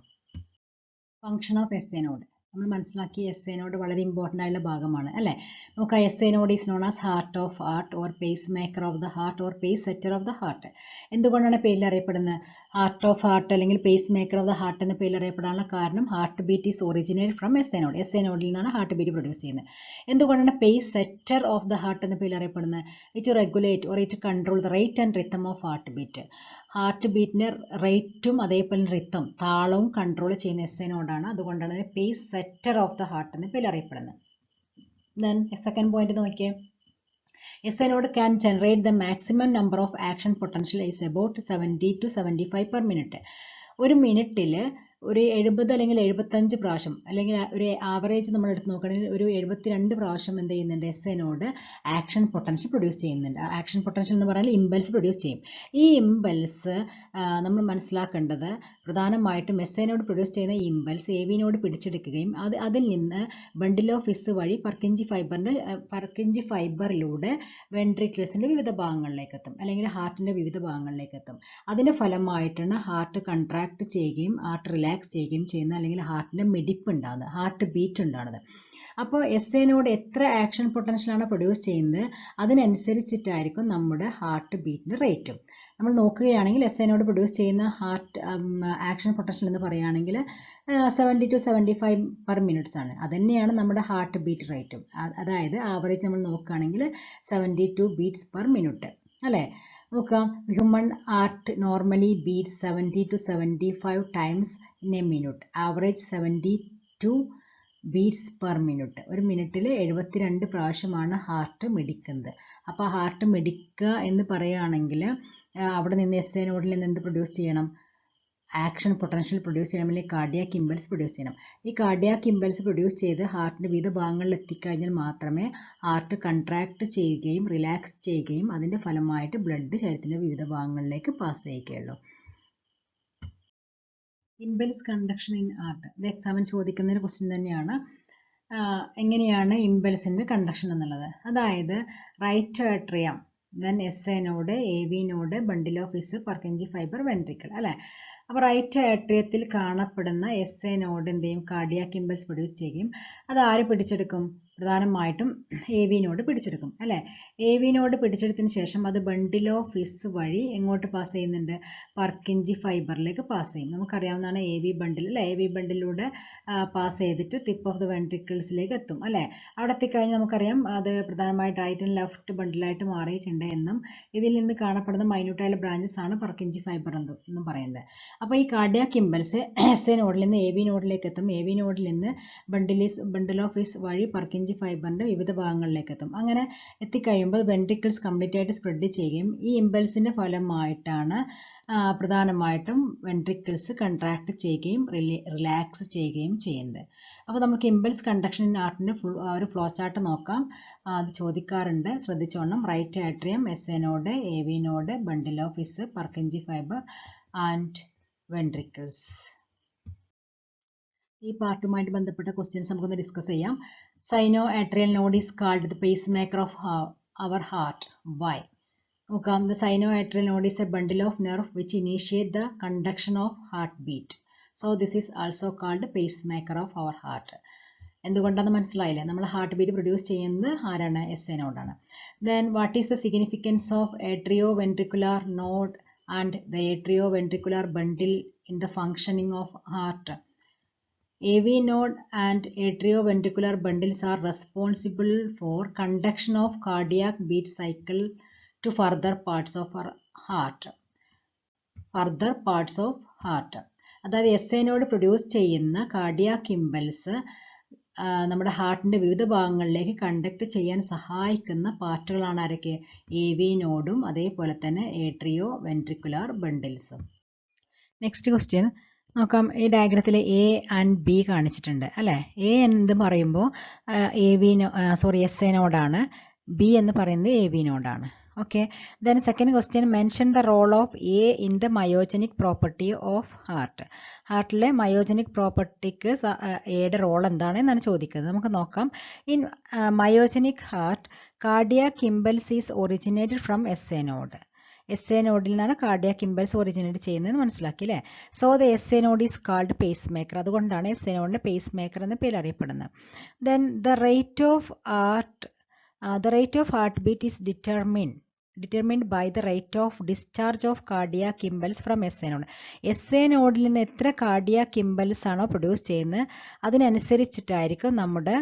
Function of S A node നമ്മൾ മനസ്സിലാക്കി. എസ് എ നോഡ് വളരെ ഇമ്പോർട്ടൻ്റ് ആയുള്ള ഭാഗമാണ് അല്ലേ. നോക്കാം, S A node is known as heart of heart or pacemaker of the heart or pace സെറ്റർ of the heart. എന്തുകൊണ്ടാണ് പേരിൽ അറിയപ്പെടുന്നത് ഹാർട്ട് ഓഫ് ഹാർട്ട് അല്ലെങ്കിൽ pacemaker of the heart എന്ന പേരിൽ അറിയപ്പെടാനുള്ള കാരണം heartbeat is originate from S A node. S A നോഡിൽ നിന്നാണ് ഹാർട്ട് ബീറ്റ് പ്രൊഡ്യൂസ് ചെയ്യുന്നത്. എന്തുകൊണ്ടാണ് പേസ് സെറ്റർ ഓഫ് ദ ഹാർട്ട് എന്ന പേരിൽ അറിയപ്പെടുന്നത്? It regulate or it control the rate and rhythm of heart beat. Heart ബീറ്റിൻ്റെ റേറ്റും അതേപോലെ റിത്തം താളവും കൺട്രോൾ ചെയ്യുന്ന എസ് എ നോഡാണ്. അതുകൊണ്ടാണ് പേസ് സെറ്റർ ഓഫ് ദ ഹാർട്ട് എന്ന പേരിൽ അറിയപ്പെടുന്നത്. ദെൻ സെക്കൻഡ് പോയിന്റ് നോക്കിയേ. S A node can generate the maximum number of action potential is about 70 to 75 per minute. ഒരു മിനിറ്റിൽ ഒരു 70 അല്ലെങ്കിൽ 75 പ്രാവശ്യം അല്ലെങ്കിൽ ഒരു ആവറേജ് നമ്മൾ എടുത്ത് നോക്കുകയാണെങ്കിൽ ഒരു 72 പ്രാവശ്യം എന്ത് ചെയ്യുന്നുണ്ട്, S A node action potential produce ചെയ്യുന്നുണ്ട്. ആക്ഷൻ പൊട്ടൻഷ്യൽ എന്ന് പറഞ്ഞാൽ ഇമ്പൾസ് പ്രൊഡ്യൂസ് ചെയ്യും. ഈ ഇമ്പൾസ് നമ്മൾ മനസ്സിലാക്കേണ്ടത് പ്രധാനമായിട്ടും എസ് എ നോഡ് പ്രൊഡ്യൂസ് ചെയ്യുന്ന ഈ ഇമ്പൾസ് എ വി നോഡ് പിടിച്ചെടുക്കുകയും അതിൽ നിന്ന് ബണ്ടിൽ ഓഫ് വിസ് വഴി പർക്കിഞ്ചി ഫൈബറിലൂടെ വെൻട്രിക്കിൾസിൻ്റെ വിവിധ ഭാഗങ്ങളിലേക്ക് എത്തും, അല്ലെങ്കിൽ ഹാർട്ടിൻ്റെ വിവിധ ഭാഗങ്ങളിലേക്ക് എത്തും. അതിൻ്റെ ഫലമായിട്ടാണ് ഹാർട്ട് കൺട്രാക്ട് ചെയ്യുകയും ഹാർട്ട് റിലാക്സ് ചെയ്യുകയും ചെയ്യുന്നത്, അല്ലെങ്കിൽ ഹാർട്ടിൻ്റെ മിടിപ്പ് ഉണ്ടാകുന്നത്, ഹാർട്ട് ബീറ്റ് ഉണ്ടാകുന്നത്. അപ്പോൾ എസ് എ നോഡ് എത്ര ആക്ഷൻ പൊട്ടൻഷ്യലാണ് പ്രൊഡ്യൂസ് ചെയ്യുന്നത് അതിനനുസരിച്ചിട്ടായിരിക്കും നമ്മുടെ ഹാർട്ട് ബീറ്റിൻ്റെ റേറ്റും. നമ്മൾ നോക്കുകയാണെങ്കിൽ എസ് എ നോഡ് പ്രൊഡ്യൂസ് ചെയ്യുന്ന ഹാർട്ട് ആക്ഷൻ പൊട്ടൻഷ്യൽ എന്ന് പറയുകയാണെങ്കിൽ 70 to 75 പെർ മിനിറ്റ്സ് ആണ്. അതുതന്നെയാണ് നമ്മുടെ ഹാർട്ട് ബീറ്റ് റേറ്റും. അതായത് ആവറേജ് നമ്മൾ നോക്കുകയാണെങ്കിൽ 72 ബീറ്റ്സ് പെർ മിനിറ്റ് അല്ലേ. നോക്കാം, human heart normally beat 70 to 75 times in a minute. Average 72 beats per minute. ഒരു മിനിറ്റിൽ 72 പ്രാവശ്യമാണ് ഹാർട്ട് മിടിക്കുന്നത്. അപ്പോൾ ഹാർട്ട് മിടിക്കുക എന്ന് പറയുകയാണെങ്കിൽ അവിടെ നിന്ന് എസ് എ നോഡിൽ നിന്ന് എന്ത് പ്രൊഡ്യൂസ് ചെയ്യണം, ആക്ഷൻ പൊട്ടൻഷ്യൽ പ്രൊഡ്യൂസ് ചെയ്യണം, അല്ലെങ്കിൽ കാർഡിയാക് ഇമ്പൾസ് പ്രൊഡ്യൂസ് ചെയ്യണം. ഈ കാർഡിയാക് ഇമ്പൾസ് പ്രൊഡ്യൂസ് ചെയ്ത് ഹാർട്ടിൻ്റെ വിവിധ ഭാഗങ്ങളിൽ എത്തിക്കഴിഞ്ഞാൽ മാത്രമേ ഹാർട്ട് കൺട്രാക്ട് ചെയ്യുകയും റിലാക്സ് ചെയ്യുകയും അതിൻ്റെ ഫലമായിട്ട് ബ്ലഡ് ശരീരത്തിൻ്റെ വിവിധ ഭാഗങ്ങളിലേക്ക് പാസ് ചെയ്യുകയുള്ളൂ. ഇമ്പൾസ് കണ്ടക്ഷൻ ഇൻ ഹാർട്ട്, ഇത് എക്സാമിന് ചോദിക്കുന്ന ഒരു ക്വസ്റ്റ്യൻ തന്നെയാണ്. എങ്ങനെയാണ് ഇമ്പൾസിൻ്റെ കണ്ടക്ഷൻ എന്നുള്ളത്. അതായത് right atrium, then S A node, A V node, bundle of His, Purkinje fibre, ventricle അല്ലേ. അപ്പോൾ റൈറ്റ് ആട്രിയത്തിൽ കാണപ്പെടുന്ന എസ് എ നോഡ് എന്ത് ചെയ്യും, കാർഡിയാക് ഇമ്പൾസ് പ്രൊഡ്യൂസ് ചെയ്യുകയും അത് ആര് പിടിച്ചെടുക്കും, പ്രധാനമായിട്ടും എ വി നോഡ് പിടിച്ചെടുക്കും അല്ലേ. എ വി നോഡ് പിടിച്ചെടുത്തതിന് ശേഷം അത് ബണ്ടിൽ ഓഫ് വിസ് വഴി എങ്ങോട്ട് പാസ് ചെയ്യുന്നുണ്ട്, പർക്കിഞ്ചി ഫൈബറിലേക്ക് പാസ് ചെയ്യും. നമുക്കറിയാവുന്നതാണ് എ വി ബണ്ടിൽ അല്ലേ. എ വി ബണ്ടിലൂടെ പാസ് ചെയ്തിട്ട് ടിപ്പ് ഓഫ് ദ വെൻട്രിക്കിൾസിലേക്ക് എത്തും അല്ലേ. അവിടെ എത്തിക്കഴിഞ്ഞാൽ നമുക്കറിയാം അത് പ്രധാനമായിട്ട് റൈറ്റ് ആൻഡ് ലെഫ്റ്റ് ബണ്ടിലായിട്ട് മാറിയിട്ടുണ്ട് എന്നും ഇതിൽ നിന്ന് കാണപ്പെടുന്ന മൈന്യൂട്ടായ ബ്രാഞ്ചസ് ആണ് പർക്കിഞ്ചി ഫൈബർ എന്നും പറയുന്നത്. അപ്പോൾ ഈ കാർഡിയാക് ഇമ്പൾസ് എസ് എ നോഡിൽ നിന്ന് എ വി നോഡിലേക്ക് എത്തും. എ വി നോഡിൽ നിന്ന് ബണ്ടിൽ ഓഫ് വിസ് വഴി പർക്കിഞ്ചി ഫൈബറിൻ്റെ വിവിധ ഭാഗങ്ങളിലേക്ക് എത്തും. അങ്ങനെ എത്തിക്കഴിയുമ്പോൾ വെൻട്രിക്കിൾസ് കംപ്ലീറ്റ് ആയിട്ട് സ്പ്രെഡ് ചെയ്യുകയും ഈ ഇമ്പൾസിൻ്റെ ഫലമായിട്ടാണ് പ്രധാനമായിട്ടും വെൻട്രിക്കിൾസ് കൺട്രാക്ട് ചെയ്യുകയും റിലാക്സ് ചെയ്യുകയും ചെയ്യുന്നത്. അപ്പോൾ നമുക്ക് ഇമ്പൾസ് കണ്ടക്ഷൻ ഇൻ ഹാർട്ടിൻ്റെ ഒരു ഫ്ലോ ചാർട്ട് നോക്കാം. അത് ചോദിക്കാറുണ്ട്, ശ്രദ്ധിച്ചോണം. Right atrium, S A node, A V node, bundle of His, Purkinje fibre and ventricles. ഈ പാർട്ടുമായിട്ട് ബന്ധപ്പെട്ട ക്വസ്റ്റ്യൻസ് നമുക്കൊന്ന് ഡിസ്കസ് ചെയ്യാം. സൈനോ atrial node is called the pacemaker of our heart. Why? നോക്കാം. The സൈനോ atrial node is a bundle of nerve which initiate the conduction of heart beat. So this is also called pacemaker of our heart. എന്തുകൊണ്ടാണെന്ന് മനസ്സിലായില്ലേ? നമ്മൾ heart beat produce ചെയ്യുന്നത് ആരാണ്? S A നോഡാണ്. Then what is the significance of atrio ventricular node and the atrio ventricular bundle in the functioning of heart? AV node and atrioventricular bundles are responsible for conduction of cardiac beat cycle to further parts of our heart. അതായത് S A node produce ചെയ്യുന്ന cardiac impulse നമ്മുടെ ഹാർട്ടിൻ്റെ വിവിധ ഭാഗങ്ങളിലേക്ക് conduct ചെയ്യാൻ സഹായിക്കുന്ന പാർട്ടുകളാണ് ആരൊക്കെ? A V നോഡും അതേപോലെ തന്നെ ഏട്രിയോ വെൻട്രിക്കുലാർ ബണ്ടിൽസും. നെക്സ്റ്റ് ക്വസ്റ്റ്യൻ നോക്കാം. ഈ ഡയഗ്രത്തിൽ എ ആൻഡ് ബി കാണിച്ചിട്ടുണ്ട് അല്ലേ. എ എന്ന് പറയുമ്പോൾ എസ് എ നോഡാണ്. ബി എന്ന് പറയുന്നത് എ വി നോഡാണ്. Okay. Then second question, mention the role of A in the myogenic property of heart. ഹാർട്ടിലെ മയോജനിക് പ്രോപ്പർട്ടിക്ക് എയുടെ റോൾ എന്താണ് എന്നാണ് ചോദിക്കുന്നത്. നമുക്ക് നോക്കാം. In myogenic heart cardiac impulse is originated from S A node. S A നോഡിൽ നിന്നാണ് കാർഡിയാക് ഇമ്പൾസ് ഒറിജിനേറ്റ് ചെയ്യുന്നതെന്ന് മനസ്സിലാക്കി അല്ലേ. So the S A node is called pacemaker. അതുകൊണ്ടാണ് എസ് എ നോഡിനെ പേസ് മേക്കർ എന്ന പേര് അറിയപ്പെടുന്നത്. Then the rate of heart beat is determined by the rate of discharge of cardiac impulse from S A node. S A നോഡിൽ നിന്ന് എത്ര cardiac impulse ആണോ produce ചെയ്യുന്നത് അതിനനുസരിച്ചിട്ടായിരിക്കും നമ്മുടെ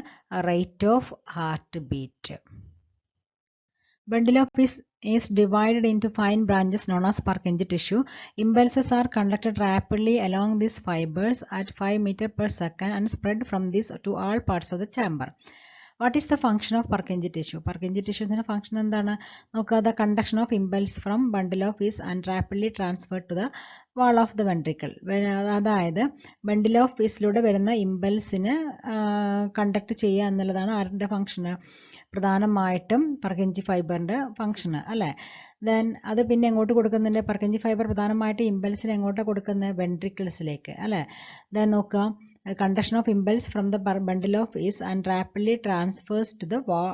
rate of heart beat. Bundle of fish is divided into fine branches known as Purkinje tissue. Impulses are conducted rapidly along these fibers at 5 meters per second and spread from this to all parts of the chamber. What is the function of Purkinje tissue? Purkinje ടിഷ്യൂസിൻ്റെ function എന്താണ് നോക്കുക? The conduction of impulse from bundle of His and rapidly transferred to the wall of the ventricle. അതായത് bundle of ഈസിലൂടെ വരുന്ന ഇമ്പൾസിന് conduct ചെയ്യുക എന്നുള്ളതാണ് ആരുടെ ഫംഗ്ഷന്? പ്രധാനമായിട്ടും Purkinje ഫൈബറിൻ്റെ ഫംഗ്ഷന് അല്ലേ? ദെൻ അത് പിന്നെ എങ്ങോട്ട് കൊടുക്കുന്നുണ്ട്? Purkinje ഫൈബർ പ്രധാനമായിട്ട് ഇമ്പൾസിന് എങ്ങോട്ടാണ് കൊടുക്കുന്നത്? വെൻട്രിക്കിൾസിലേക്ക് അല്ലേ? ദെൻ നോക്കുക, conduction of impulse from the bundle of His and rapidly transfers to the wall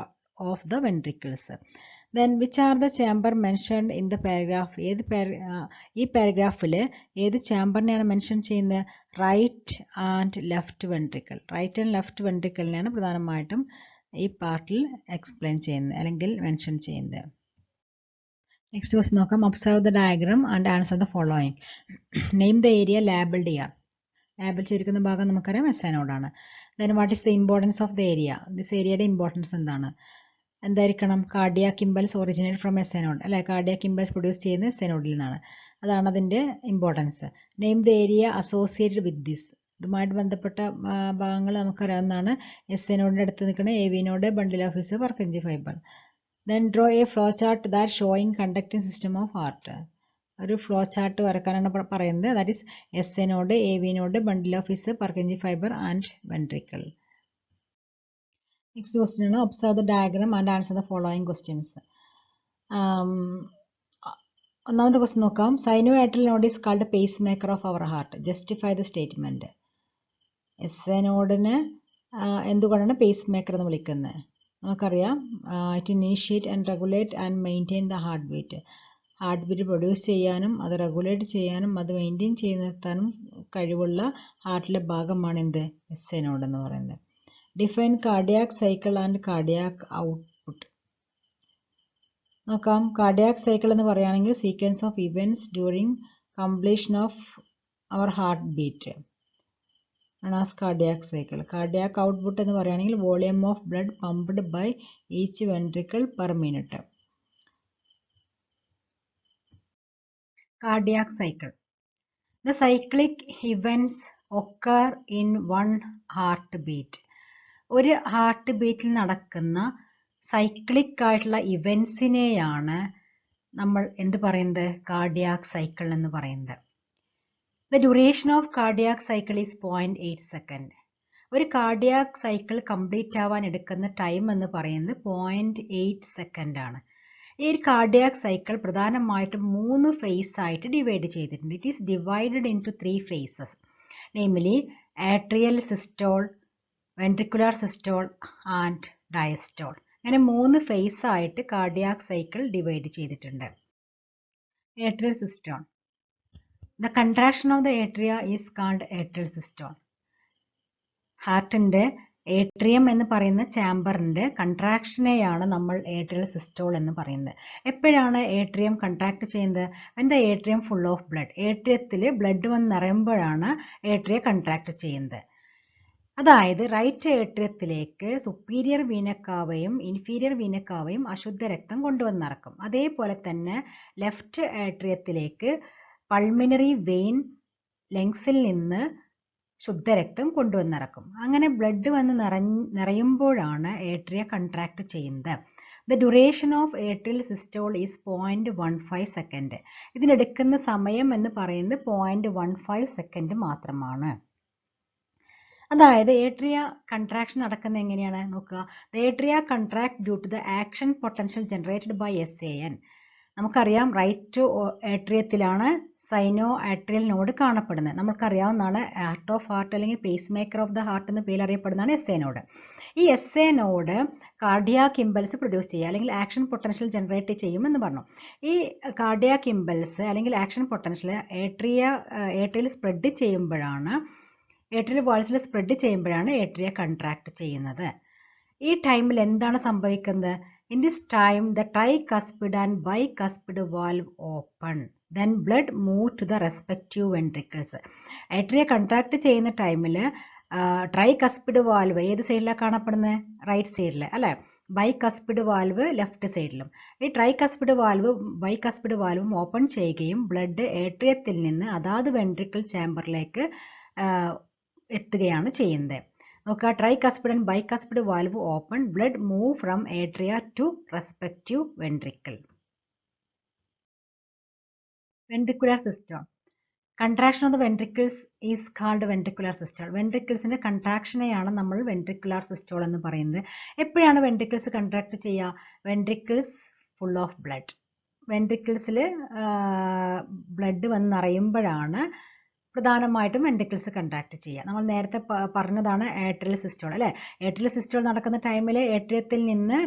of the ventricles. Then which are the chamber mentioned in the paragraph? ഈ പാരഗ്രാഫിൽ ഏത് ചേംബറിനെയാണ് മെൻഷൻ ചെയ്യുന്നത്? Right and left ventricle. Right and left വെൻട്രിക്കിളിനെയാണ് പ്രധാനമായിട്ടും ഈ പാർട്ടിൽ explain ചെയ്യുന്നത് അല്ലെങ്കിൽ മെൻഷൻ ചെയ്യുന്നത്. നെക്സ്റ്റ് ക്വസ്റ്റ്യൻ നോക്കാം. Observe the diagram and answer the following. Name the area labelled here. Label ചെയ്തിരിക്കുന്ന ഭാഗം നമുക്കറിയാം എസ്സൈനോഡാണ്. Then what is the importance of the area? This ഏരിയയുടെ ഇമ്പോർട്ടൻസ് എന്താണ്? എന്തായിരിക്കണം? Cardiac impulse originate from S A node അല്ലെ? കാർഡിയാക് ഇമ്പൾസ് പ്രൊഡ്യൂസ് ചെയ്യുന്നത് എസ്സൈനോഡിൽ നിന്നാണ്. അതാണ് അതിൻ്റെ importance. Name the area associated with this. ഇതുമായിട്ട് ബന്ധപ്പെട്ട ഭാഗങ്ങൾ നമുക്കറിയാവുന്നതാണ്. എസ്സൈനോഡിൻ്റെ അടുത്ത് നിൽക്കുന്ന AV node, bundle of His, Purkinje fibre. Then draw a flow chart that showing conducting system of heart. ഒരു ഫ്ലോ ചാർട്ട് വരക്കാനാണ് പറയുന്നത്. That is SA node, AV node, bundle of His, Purkinje fibre and ventricle. Next question ആണ് observe the diagram and answer the following questions. ഒന്നാമത്തെ question നോക്കാം. സൈനോ atrial node is called pacemaker of our heart. Justify the statement. SA നോഡിന് എന്തുകൊണ്ടാണ് pacemaker എന്ന് വിളിക്കുന്നത്? നമുക്കറിയാം, it initiate and regulate and maintain the heart beat. Heart beat produce ചെയ്യാനും അത് regulate ചെയ്യാനും അത് മെയിൻറ്റെയിൻ ചെയ്ത് നിർത്താനും കഴിവുള്ള ഹാർട്ടിലെ ഭാഗമാണ് എന്ത്? SA നോഡ് എന്ന് പറയുന്നത്. Define cardiac cycle and cardiac output. നോക്കാം. കാർഡിയാക് സൈക്കിൾ എന്ന് പറയുകയാണെങ്കിൽ sequence of events during completion of our heart beat as cardiac cycle. Cardiac output എന്ന് പറയുകയാണെങ്കിൽ volume of blood pumped by each ventricle per minute. Cardiac cycle. The cyclic events occur in one heart beat. ഒരു heart ബീറ്റിൽ നടക്കുന്ന cyclic ആയിട്ടുള്ള ഇവൻറ്റ്സിനെയാണ് നമ്മൾ എന്ത് പറയുന്നത്? Cardiac cycle എന്ന് പറയുന്നത്. The duration of cardiac cycle is 0.8 second. ഒരു കാർഡിയാക് സൈക്കിൾ കംപ്ലീറ്റ് ആവാൻ എടുക്കുന്ന ടൈം എന്ന് പറയുന്നത് 0.8 സെക്കൻഡ് ആണ്. ഈ ഒരു കാർഡിയാക് സൈക്കിൾ പ്രധാനമായിട്ടും 3 ഫേസ് ആയിട്ട് ഡിവൈഡ് ചെയ്തിട്ടുണ്ട്. It is divided in 3 phases, namely atrial systole, ventricular systole and diastole. അങ്ങനെ 3 ഫേസ് ആയിട്ട് കാർഡിയാക് സൈക്കിൾ ഡിവൈഡ് ചെയ്തിട്ടുണ്ട്. Atrial systole. The contraction of the atria is called atrial systole. ഹാർട്ടിൻ്റെ atrium എന്ന് പറയുന്ന ചാമ്പറിൻ്റെ കൺട്രാക്ഷനെയാണ് നമ്മൾ atrial systole എന്ന് പറയുന്നത്. എപ്പോഴാണ് ഏട്രിയം കൺട്രാക്ട് ചെയ്യുന്നത്? when the atrium full of blood. ഏട്രിയത്തിൽ ബ്ലഡ് വന്ന് നിറയുമ്പോഴാണ് ഏട്രിയ കൺട്രാക്ട് ചെയ്യുന്നത്. അതായത് റൈറ്റ് ഏട്രിയത്തിലേക്ക് സുപ്പീരിയർ വീനക്കാവയും ഇൻഫീരിയർ വീനക്കാവയും അശുദ്ധ രക്തം കൊണ്ടുവന്നിറക്കും. അതേപോലെ തന്നെ ലെഫ്റ്റ് ഏട്രിയത്തിലേക്ക് പൾമിനറി വെയിൻ ലങ്സിൽ നിന്ന് ശുദ്ധരക്തം കൊണ്ടുവന്നിറക്കും. അങ്ങനെ ബ്ലഡ് വന്ന് നിറയുമ്പോഴാണ് ഏട്രിയ കൺട്രാക്ട് ചെയ്യുന്നത്. The duration of atrial systole is 0.15 second. ഇതിനെടുക്കുന്ന സമയം എന്ന് പറയുന്നത് 0.15 സെക്കൻഡ് മാത്രമാണ്. അതായത് ഏട്രിയ കൺട്രാക്ഷൻ നടക്കുന്നത് എങ്ങനെയാണ് നോക്കുക. The atria contract due to the action potential generated by SAN. നമുക്കറിയാം റൈറ്റ് ഏട്രിയത്തിലാണ് സൈനോ ആട്രിയൽ നോഡ് കാണപ്പെടുന്നത്. നമുക്കറിയാവുന്നതാണ് ഹാർട്ട് ഓഫ് ഹാർട്ട് അല്ലെങ്കിൽ pacemaker of the heart എന്ന പേരിൽ അറിയപ്പെടുന്നതാണ് SA നോഡ്. ഈ SA node cardiac impulse produce ചെയ്യുക അല്ലെങ്കിൽ ആക്ഷൻ പൊട്ടൻഷ്യൽ ജനറേറ്റ് ചെയ്യുമെന്ന് പറഞ്ഞു. ഈ കാർഡിയാക് ഇമ്പൾസ് അല്ലെങ്കിൽ ആക്ഷൻ പൊട്ടൻഷ്യൽ ഏട്രിയൽ സ്പ്രെഡ് ചെയ്യുമ്പോഴാണ് ഏട്രിയൽ വാൾസിൽ സ്പ്രെഡ് ചെയ്യുമ്പോഴാണ് ഏട്രിയ കൺട്രാക്ട് ചെയ്യുന്നത്. ഈ ടൈമിൽ എന്താണ് സംഭവിക്കുന്നത്? In this time the tricuspid and bicuspid valve open. then blood move to the respective ventricles. Atria contract ചെയ്യുന്ന ടൈമിൽ ട്രൈകസ്പിഡ് വാൽവ് ഏത് സൈഡിലാണ് കാണപ്പെടുന്നത്? റൈറ്റ് സൈഡിൽ അല്ലേ? ബൈകസ്പിഡ് വാൽവ് ലെഫ്റ്റ് സൈഡിലും. ഈ ട്രൈകസ്പിഡ് വാൽവ് ബൈകസ്പിഡ് വാൽവും ഓപ്പൺ ചെയ്യുകയും ബ്ലഡ് ഏട്രിയത്തിൽ നിന്ന് അതാത് വെൻട്രിക്കിൾ ചാമ്പറിലേക്ക് എത്തുകയാണ് ചെയ്യുന്നത്. നോക്കുക, tricuspid and bicuspid valve open, blood move from atria to respective ventricle. Ventricular system. Contraction of the ventricles is called ventricular systole. വെൻട്രിക്കിൾസിന്റെ കൺട്രാക്ഷനെയാണ് നമ്മൾ വെൻട്രിക്കുലർ സിസ്റ്റോൾ എന്ന് പറയുന്നത്. എപ്പോഴാണ് വെൻട്രിക്കിൾസ് കൺട്രാക്ട് ചെയ്യുക? Ventricles full of blood. വെൻട്രിക്കിൾസിൽ ബ്ലഡ് വന്ന് നിറയുമ്പോഴാണ് പ്രധാനമായിട്ടും വെൻട്രിക്കിൾസ് കൺട്രാക്ട് ചെയ്യുക. നമ്മൾ നേരത്തെ പറഞ്ഞതാണ് ഏട്രിയൽ സിസ്റ്റോൾ അല്ലേ. ഏട്രിയൽ സിസ്റ്റോൾ നടക്കുന്ന ടൈമിൽ ഏട്രിയത്തിൽ നിന്ന്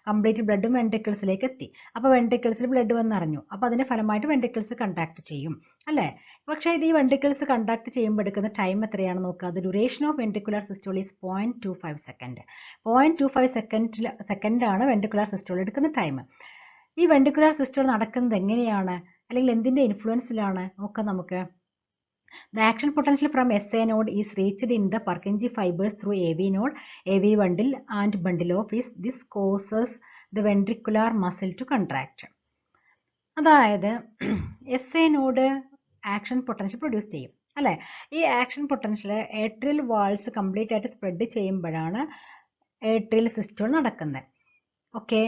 കംപ്ലീറ്റ് ബ്ലഡും വെൻട്രിക്കിൾസിലേക്ക് എത്തി. അപ്പോൾ വെൻട്രിക്കിൾസിൽ ബ്ലഡ് വന്ന് നിറഞ്ഞു. അപ്പോൾ അതിന്റെ ഫലമായിട്ട് വെൻട്രിക്കിൾസ് കൺട്രാക്ട് ചെയ്യും അല്ലേ. പക്ഷേ ഇത് ഈ വെൻട്രിക്കിൾസ് കൺട്രാക്ട് ചെയ്യുമ്പോൾ എടുക്കുന്ന ടൈം എത്രയാണ് നോക്കുക. The duration of ventricular systole is 0.25 second. 0.25 സെക്കൻഡാണ് വെൻട്രിക്കുലർ സിസ്റ്റോൾ എടുക്കുന്ന ടൈം. ഈ വെൻട്രിക്കുലർ സിസ്റ്റോൾ നടക്കുന്നത് എങ്ങനെയാണ്, അല്ലെങ്കിൽ എന്തിന്റെ ഇൻഫ്ലുവൻസിലാണ് നോക്കാം നമുക്ക്. The action potential from SA node is reached in the Purkinje fibers through AV node, AV bundle and bundle of is. This causes the ventricular muscle to contract. അതായത് SA node action potential produce ചെയ്യും അല്ലേ. ഈ action potential atrial walls complete ആയിട്ട് spread ചെയ്യുമ്പോഴാണ് atrial systole നടക്കുന്നത്. Okay,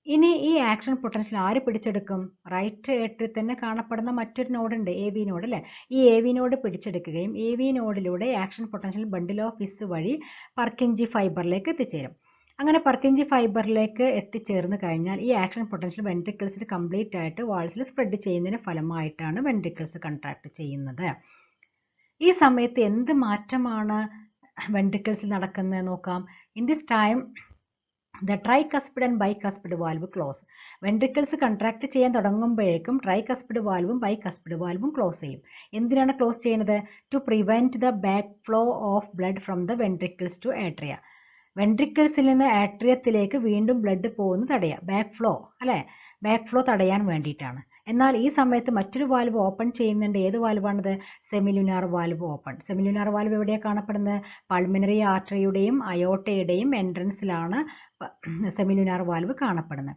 ഇനി ഈ action potential ആര് പിടിച്ചെടുക്കും? റൈറ്റ് ഏട്രിയത്തിൽ തന്നെ കാണപ്പെടുന്ന മറ്റൊരു നോഡ് ഉണ്ട്, AV നോഡ് അല്ലേ. ഈ AV നോഡ് പിടിച്ചെടുക്കുകയും AV നോഡിലൂടെ action potential bundle of His വഴി പർക്കിൻജി ഫൈബറിലേക്ക് എത്തിച്ചേരും. അങ്ങനെ പർക്കിൻജി ഫൈബറിലേക്ക് എത്തിച്ചേർന്ന് കഴിഞ്ഞാൽ ഈ ആക്ഷൻ പൊട്ടൻഷ്യൽ വെൻട്രിക്കിൾസിൽ കംപ്ലീറ്റ് ആയിട്ട് വാൾസിൽ സ്പ്രെഡ് ചെയ്യുന്നതിന് ഫലമായിട്ടാണ് വെൻട്രിക്കിൾസ് കൺട്രാക്ട് ചെയ്യുന്നത്. ഈ സമയത്ത് എന്ത് മാറ്റമാണ് വെൻട്രിക്കിൾസിൽ നടക്കുന്നത് നോക്കാം. In this time the tricuspid and bicuspid valve close. Ventricles contract ചെയ്യാൻ തുടങ്ങുമ്പോഴേക്കും ട്രൈകസ്പിഡ് വാൽവും ബൈകസ്പിഡ് വാൽവും ക്ലോസ് ചെയ്യും. എന്തിനാണ് ക്ലോസ് ചെയ്യുന്നത്? To prevent the back flow of blood from the ventricles to atria. വെൻട്രിക്കിൾസിൽ നിന്ന് ആട്രിയത്തിലേക്ക് വീണ്ടും ബ്ലഡ് പോകുന്നത് തടയുക, ബാക്ക് ഫ്ലോ അല്ലേ, ബാക്ക് ഫ്ലോ തടയാൻ വേണ്ടിയിട്ടാണ്. എന്നാൽ ഈ സമയത്ത് മറ്റൊരു വാൽവ് ഓപ്പൺ ചെയ്യുന്നുണ്ട്. ഏത് വാൽവാണിത്? Semilunar valve open. Semilunar valve എവിടെയാണ് കാണപ്പെടുന്നത്? പൾമിനറി ആർട്ടറിയുടെയും അയോട്ടയുടെയും എൻട്രൻസിലാണ് സെമിലുനാർ വാൽവ് കാണപ്പെടുന്നത്.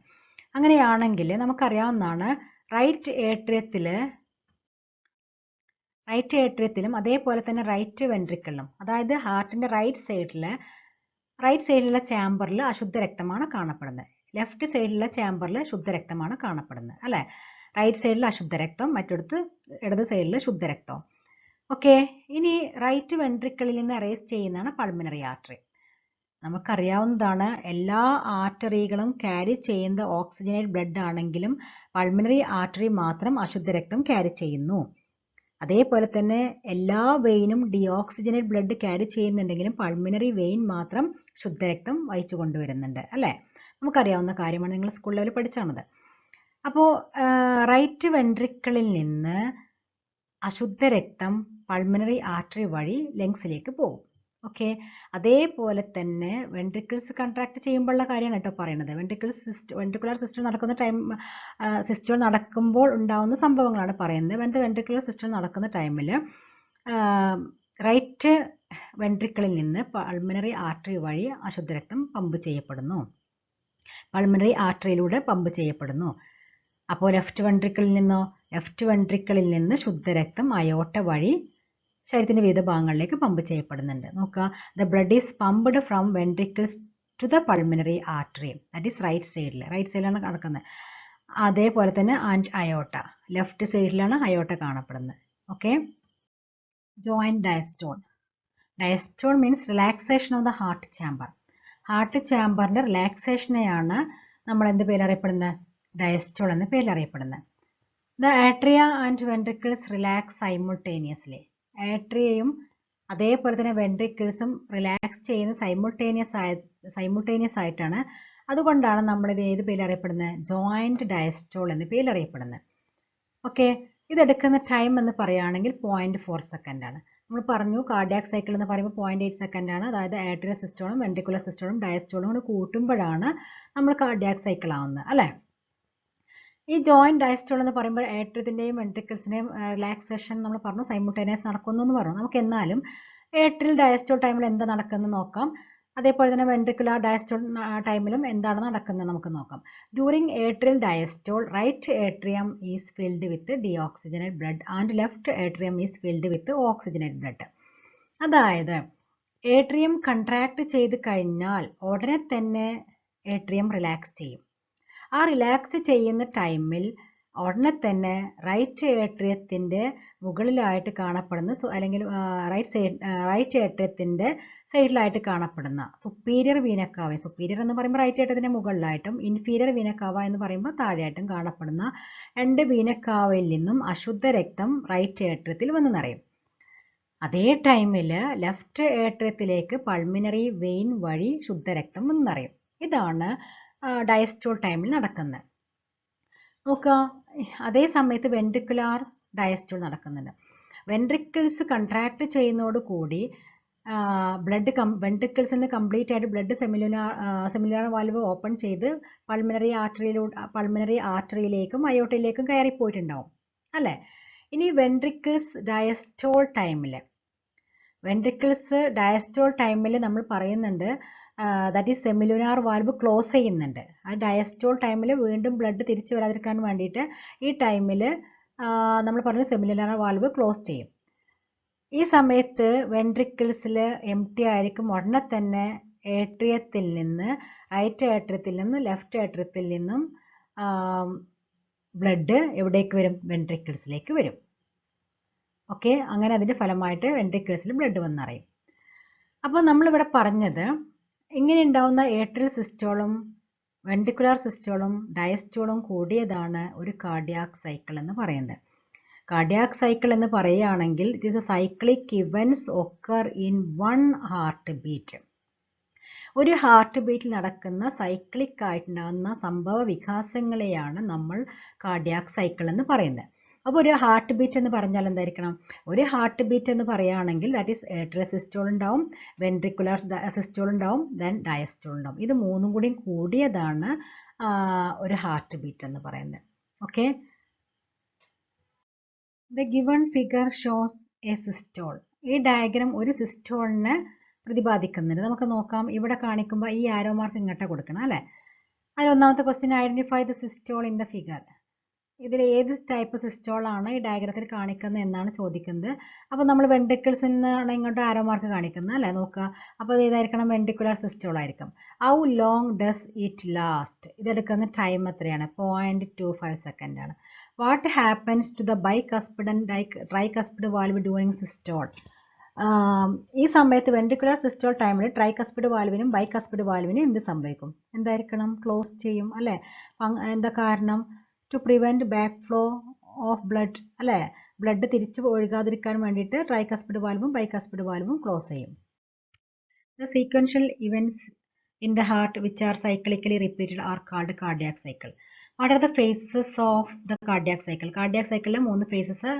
അങ്ങനെയാണെങ്കിൽ നമുക്കറിയാവുന്നതാണ് റൈറ്റ് ഏട്രിയത്തിലും അതേപോലെ തന്നെ റൈറ്റ് വെൻട്രിക്കിളിലും, അതായത് ഹാർട്ടിന്റെ റൈറ്റ് സൈഡിലുള്ള ചാമ്പറിൽ അശുദ്ധ രക്തമാണ് കാണപ്പെടുന്നത്. ലെഫ്റ്റ് സൈഡിലുള്ള ചാമ്പറിൽ ശുദ്ധരക്തമാണ് കാണപ്പെടുന്നത് അല്ലേ. റൈറ്റ് സൈഡിൽ അശുദ്ധ രക്തം, മറ്റൊടുത്ത് ഇടത് സൈഡിൽ ശുദ്ധരക്തം. ഓക്കെ, ഇനി റൈറ്റ് വെൻട്രിക്കിളിൽ നിന്ന് അറേസ് ചെയ്യുന്നതാണ് പൾമിനറി ആർട്ടറി. നമുക്കറിയാവുന്നതാണ് എല്ലാ ആർട്ടറികളും ക്യാരി ചെയ്യുന്ന ഓക്സിജനേറ്റ് ബ്ലഡ് ആണെങ്കിലും പൾമിനറി ആർട്ടറി മാത്രം അശുദ്ധ രക്തം ക്യാരി ചെയ്യുന്നു. അതേപോലെ തന്നെ എല്ലാ വെയിനും ഡിയോക്സിജനേറ്റ് ബ്ലഡ് ക്യാരി ചെയ്യുന്നുണ്ടെങ്കിലും പൾമിനറി വെയിൻ മാത്രം ശുദ്ധരക്തം വഹിച്ചു കൊണ്ടുവരുന്നുണ്ട് അല്ലേ. നമുക്കറിയാവുന്ന കാര്യമാണ്, നിങ്ങൾ സ്കൂൾ ലെവലിൽ പഠിച്ചാണത്. അപ്പോൾ റൈറ്റ് വെൻട്രിക്കിളിൽ നിന്ന് അശുദ്ധ രക്തം പൾമിനറി ആർട്ടറി വഴി ലങ്സിലേക്ക് പോകും. ഓക്കെ, അതേപോലെ തന്നെ വെൻട്രിക്കിൾസ് കൺട്രാക്ട് ചെയ്യുമ്പോഴുള്ള കാര്യമാണ് കേട്ടോ പറയുന്നത്. വെൻട്രിക്കുലർ സിസ്റ്റം നടക്കുന്ന സിസ്റ്റം നടക്കുമ്പോൾ ഉണ്ടാവുന്ന സംഭവങ്ങളാണ് പറയുന്നത്. വെൻട്രിക്കുലർ സിസ്റ്റം നടക്കുന്ന ടൈമിൽ റൈറ്റ് വെൻട്രിക്കിളിൽ നിന്ന് പൾമിനറി ആർട്ടറി വഴി അശുദ്ധ രക്തം പമ്പ് ചെയ്യപ്പെടുന്നു, പൾമിനറി ആർട്ടറിയിലൂടെ പമ്പ് ചെയ്യപ്പെടുന്നു. അപ്പോൾ ലെഫ്റ്റ് വെൻട്രിക്കിളിൽ നിന്ന് ശുദ്ധരക്തം അയോട്ട വഴി ശരീരത്തിന്റെ വിവിധ ഭാഗങ്ങളിലേക്ക് പമ്പ് ചെയ്യപ്പെടുന്നുണ്ട്. നോക്കുക, the blood is pumped from ventricles to the pulmonary artery, that is right സൈഡിലാണ് നടക്കുന്നത്. അതേപോലെ തന്നെ ആൻഡ് അയോട്ട, ലെഫ്റ്റ് സൈഡിലാണ് അയോട്ട കാണപ്പെടുന്നത്. Okay, joint diastole. Diastole means relaxation of the heart chamber. Heart ചാമ്പറിന്റെ റിലാക്സേഷനെയാണ് നമ്മൾ എന്ത് പേരറിയപ്പെടുന്നത്? ഡയസ്റ്റോൾ എന്ന പേരിൽ അറിയപ്പെടുന്നത്. The atria and ventricles relax simultaneously. ആട്രിയയും അതേപോലെ തന്നെ വെൻട്രിക്കിൾസും റിലാക്സ് ചെയ്യുന്ന സൈമുൾട്ടേനിയസ് ആയിട്ടാണ്. അതുകൊണ്ടാണ് നമ്മളിത് ഏത് പേരിൽ അറിയപ്പെടുന്നത്? ജോയിന്റ് ഡയസ്റ്റോൾ എന്ന പേരിൽ അറിയപ്പെടുന്നത്. ഓക്കെ, ഇതെടുക്കുന്ന ടൈം എന്ന് പറയുകയാണെങ്കിൽ 0.4 സെക്കൻഡ് ആണ്. നമ്മൾ പറഞ്ഞു കാർഡിയാക് സൈക്കിൾ എന്ന് പറയുമ്പോൾ 0.8 സെക്കൻഡ് ആണ്. അതായത് ആട്രിയൽ സിസ്റ്റോളും വെൻട്രിക്കുലർ സിസ്റ്റോളും ഡയസ്റ്റോളും കൂടി കൂട്ടുമ്പോഴാണ് നമ്മൾ കാർഡിയാക് സൈക്കിൾ ആവുന്നത് അല്ലേ. ഈ ജോയിന്റ് ഡയസ്റ്റോൾ എന്ന് പറയുമ്പോൾ ഏട്രിയത്തിന്റെയും വെൻട്രിക്കിൾസിന്റെയും റിലാക്സേഷൻ നമ്മൾ പറഞ്ഞു സൈമുൾട്ടേനിയസ് നടക്കുന്നു എന്ന് പറഞ്ഞു. നമുക്ക് എന്നാലും ഏട്രിയൽ ഡയസ്റ്റോൾ ടൈമിൽ എന്താ നടക്കുന്നത് നോക്കാം. അതേപോലെ തന്നെ വെൻട്രിക്കുലർ ഡയസ്റ്റോൾ ടൈമിലും എന്താണ് നടക്കുന്നത് നമുക്ക് നോക്കാം. During atrial diastole right atrium is filled with deoxygenate blood and left atrium is filled with oxygenate blood. അതായത് ഏട്രിയം കൺട്രാക്ട് ചെയ്ത് കഴിഞ്ഞാൽ ഉടനെ തന്നെ ഏട്രിയം റിലാക്സ് ചെയ്യും. ആ റിലാക്സ് ചെയ്യുന്ന ടൈമിൽ ഉടനെ തന്നെ റൈറ്റ് ഏട്രിയത്തിൻ്റെ മുകളിലായിട്ട് കാണപ്പെടുന്ന അല്ലെങ്കിൽ റൈറ്റ് ഏട്രിയത്തിൻ്റെ സൈഡിലായിട്ട് കാണപ്പെടുന്ന സുപ്പീരിയർ വീനക്കാവ, സുപ്പീരിയർ എന്ന് പറയുമ്പോൾ റൈറ്റ് ഏട്രിയത്തിൻ്റെ മുകളിലായിട്ടും ഇൻഫീരിയർ വീനക്കാവ എന്ന് പറയുമ്പോൾ താഴെയായിട്ടും കാണപ്പെടുന്ന 2 വീനക്കാവയിൽ നിന്നും അശുദ്ധ രക്തം റൈറ്റ് ഏട്രിയത്തിൽ വന്ന് നിറയും. അതേ ടൈമിൽ ലെഫ്റ്റ് ഏട്രിയത്തിലേക്ക് പൾമിനറി വെയിൻ വഴി ശുദ്ധരക്തം വന്ന് നിറയും. ഇതാണ് ഡയസ്റ്റോൾ ടൈമിൽ നടക്കുന്നത്. നോക്കുക, അതേ സമയത്ത് വെൻട്രിക്കുലാർ ഡയസ്റ്റോൾ നടക്കുന്നുണ്ട്. വെൻട്രിക്കിൾസ് കൺട്രാക്ട് ചെയ്യുന്നതോട് കൂടി വെൻട്രിക്കിൾസിൽ നിന്ന് കംപ്ലീറ്റ് ആയിട്ട് ബ്ലഡ് സെമിലുലാർ വാൽവ് ഓപ്പൺ ചെയ്ത് പൾമിനറി ആർട്ടറിയിലേക്കും അയോട്ടയിലേക്കും കയറിപ്പോയിട്ടുണ്ടാവും അല്ലേ. ഇനി വെൻട്രിക്കിൾസ് ഡയസ്റ്റോൾ ടൈമിൽ നമ്മൾ പറയുന്നുണ്ട് ദാറ്റ് ഈസ് സെമിലുലാർ വാൽവ് ക്ലോസ് ചെയ്യുന്നുണ്ട്. ആ ഡയസ്റ്റോൾ ടൈമിൽ വീണ്ടും ബ്ലഡ് തിരിച്ചു വരാതിരിക്കാൻ വേണ്ടിയിട്ട് ഈ ടൈമിൽ നമ്മൾ പറഞ്ഞു സെമിലുലാർ വാൽവ് ക്ലോസ് ചെയ്യും. ഈ സമയത്ത് വെൻട്രിക്കിൾസിൽ എംപ്റ്റി ആയിരിക്കും. ഉടനെ തന്നെ ഏട്രിയത്തിൽ നിന്ന് റൈറ്റ് ഏട്രിയത്തിൽ നിന്നും ലെഫ്റ്റ് ഏട്രിയത്തിൽ നിന്നും ബ്ലഡ് എവിടേക്ക് വരും? വെൻട്രിക്കിൾസിലേക്ക് വരും. ഓക്കെ, അങ്ങനെ അതിൻ്റെ ഫലമായിട്ട് വെൻട്രിക്കിൾസിൽ ബ്ലഡ് വന്നറിയും. അപ്പോൾ നമ്മളിവിടെ പറഞ്ഞത് ഇങ്ങനെ ഉണ്ടാവുന്ന ഏട്രിയൽ സിസ്റ്റോളും വെൻട്രിക്കുലാർ സിസ്റ്റോളും ഡയസ്റ്റോളും കൂടിയതാണ് ഒരു കാർഡിയാക് സൈക്കിൾ എന്ന് പറയുന്നത്. കാർഡിയാക് സൈക്കിൾ എന്ന് പറയുകയാണെങ്കിൽ it is A cyclic events occur in one heart beat. ഒരു ഹാർട്ട് ബീറ്റിൽ നടക്കുന്ന സൈക്ലിക് ആയിട്ടുണ്ടാകുന്ന സംഭവ വികാസങ്ങളെയാണ് നമ്മൾ കാർഡിയാക് സൈക്കിൾ എന്ന് പറയുന്നത്. അപ്പോൾ ഒരു ഹാർട്ട് ബീറ്റ് എന്ന് പറഞ്ഞാൽ എന്തായിരിക്കണം? ഒരു ഹാർട്ട് ബീറ്റ് എന്ന് പറയുകയാണെങ്കിൽ ദാറ്റ് ഈസ് ഏട്രിയൽ സിസ്റ്റോൾ ഉണ്ടാവും, വെൻട്രിക്കുലർ സിസ്റ്റോൾ ഉണ്ടാവും, ദെൻ ഡയസ്റ്റോൾ ഉണ്ടാവും. ഇത് മൂന്നും കൂടി കൂടിയതാണ് ഒരു ഹാർട്ട് ബീറ്റ് എന്ന് പറയുന്നത്. Okay, the given figure shows A systole. ഈ ഡയഗ്രാം ഒരു സിസ്റ്റോളിനെ പ്രതിപാദിക്കുന്നുണ്ട്. നമുക്ക് നോക്കാം. ഇവിടെ കാണിക്കുമ്പോൾ ഈ ആരോ മാർക്ക് ഇങ്ങോട്ട് കൊടുക്കണം അല്ലേ. അതിൽ ഒന്നാമത്തെ question, identify the systole in the figure. ഇതിൽ ഏത് ടൈപ്പ് സിസ്റ്റോൾ ആണ് ഈ ഡയഗ്രത്തിൽ കാണിക്കുന്നത് എന്നാണ് ചോദിക്കുന്നത്. അപ്പോൾ നമ്മൾ വെൻട്രിക്കിൾസിൽ നിന്നാണ് ഇങ്ങോട്ട് ആരോ മാർക്ക് കാണിക്കുന്നത് അല്ലേ. നോക്കുക, അപ്പോൾ ഇത് ഏതായിരിക്കണം? വെൻട്രിക്കുലർ സിസ്റ്റോൾ ആയിരിക്കും. How long does it last? ഇതെടുക്കുന്ന ടൈം എത്രയാണ്? 0.25 സെക്കൻഡ് ആണ്. What happens to the bicuspid and tricuspid valve during systole? ഈ സമയത്ത് വെൻട്രിക്കുലർ സിസ്റ്റോൾ ടൈമിൽ ട്രൈകസ്പിഡ് വാൽവിനും ബൈകസ്പിഡ് വാൽവിനും എന്ത് സംഭവിക്കും? എന്തായിരിക്കണം? ക്ലോസ് ചെയ്യും അല്ലേ. എന്താ കാരണം? To prevent back flow of blood അല്ലേ. ബ്ലഡ് തിരിച്ച് ഒഴുകാതിരിക്കാൻ വേണ്ടിയിട്ട് ട്രൈകസ്പിഡ് വാൽവും ബൈകസ്പിഡ് വാൽവും ക്ലോസ് ചെയ്യും. The sequential events in the heart which are cyclically repeated are called cardiac cycle. What are the phases of the cardiac cycle? Cardiac സൈക്കിളിലെ 3 phases: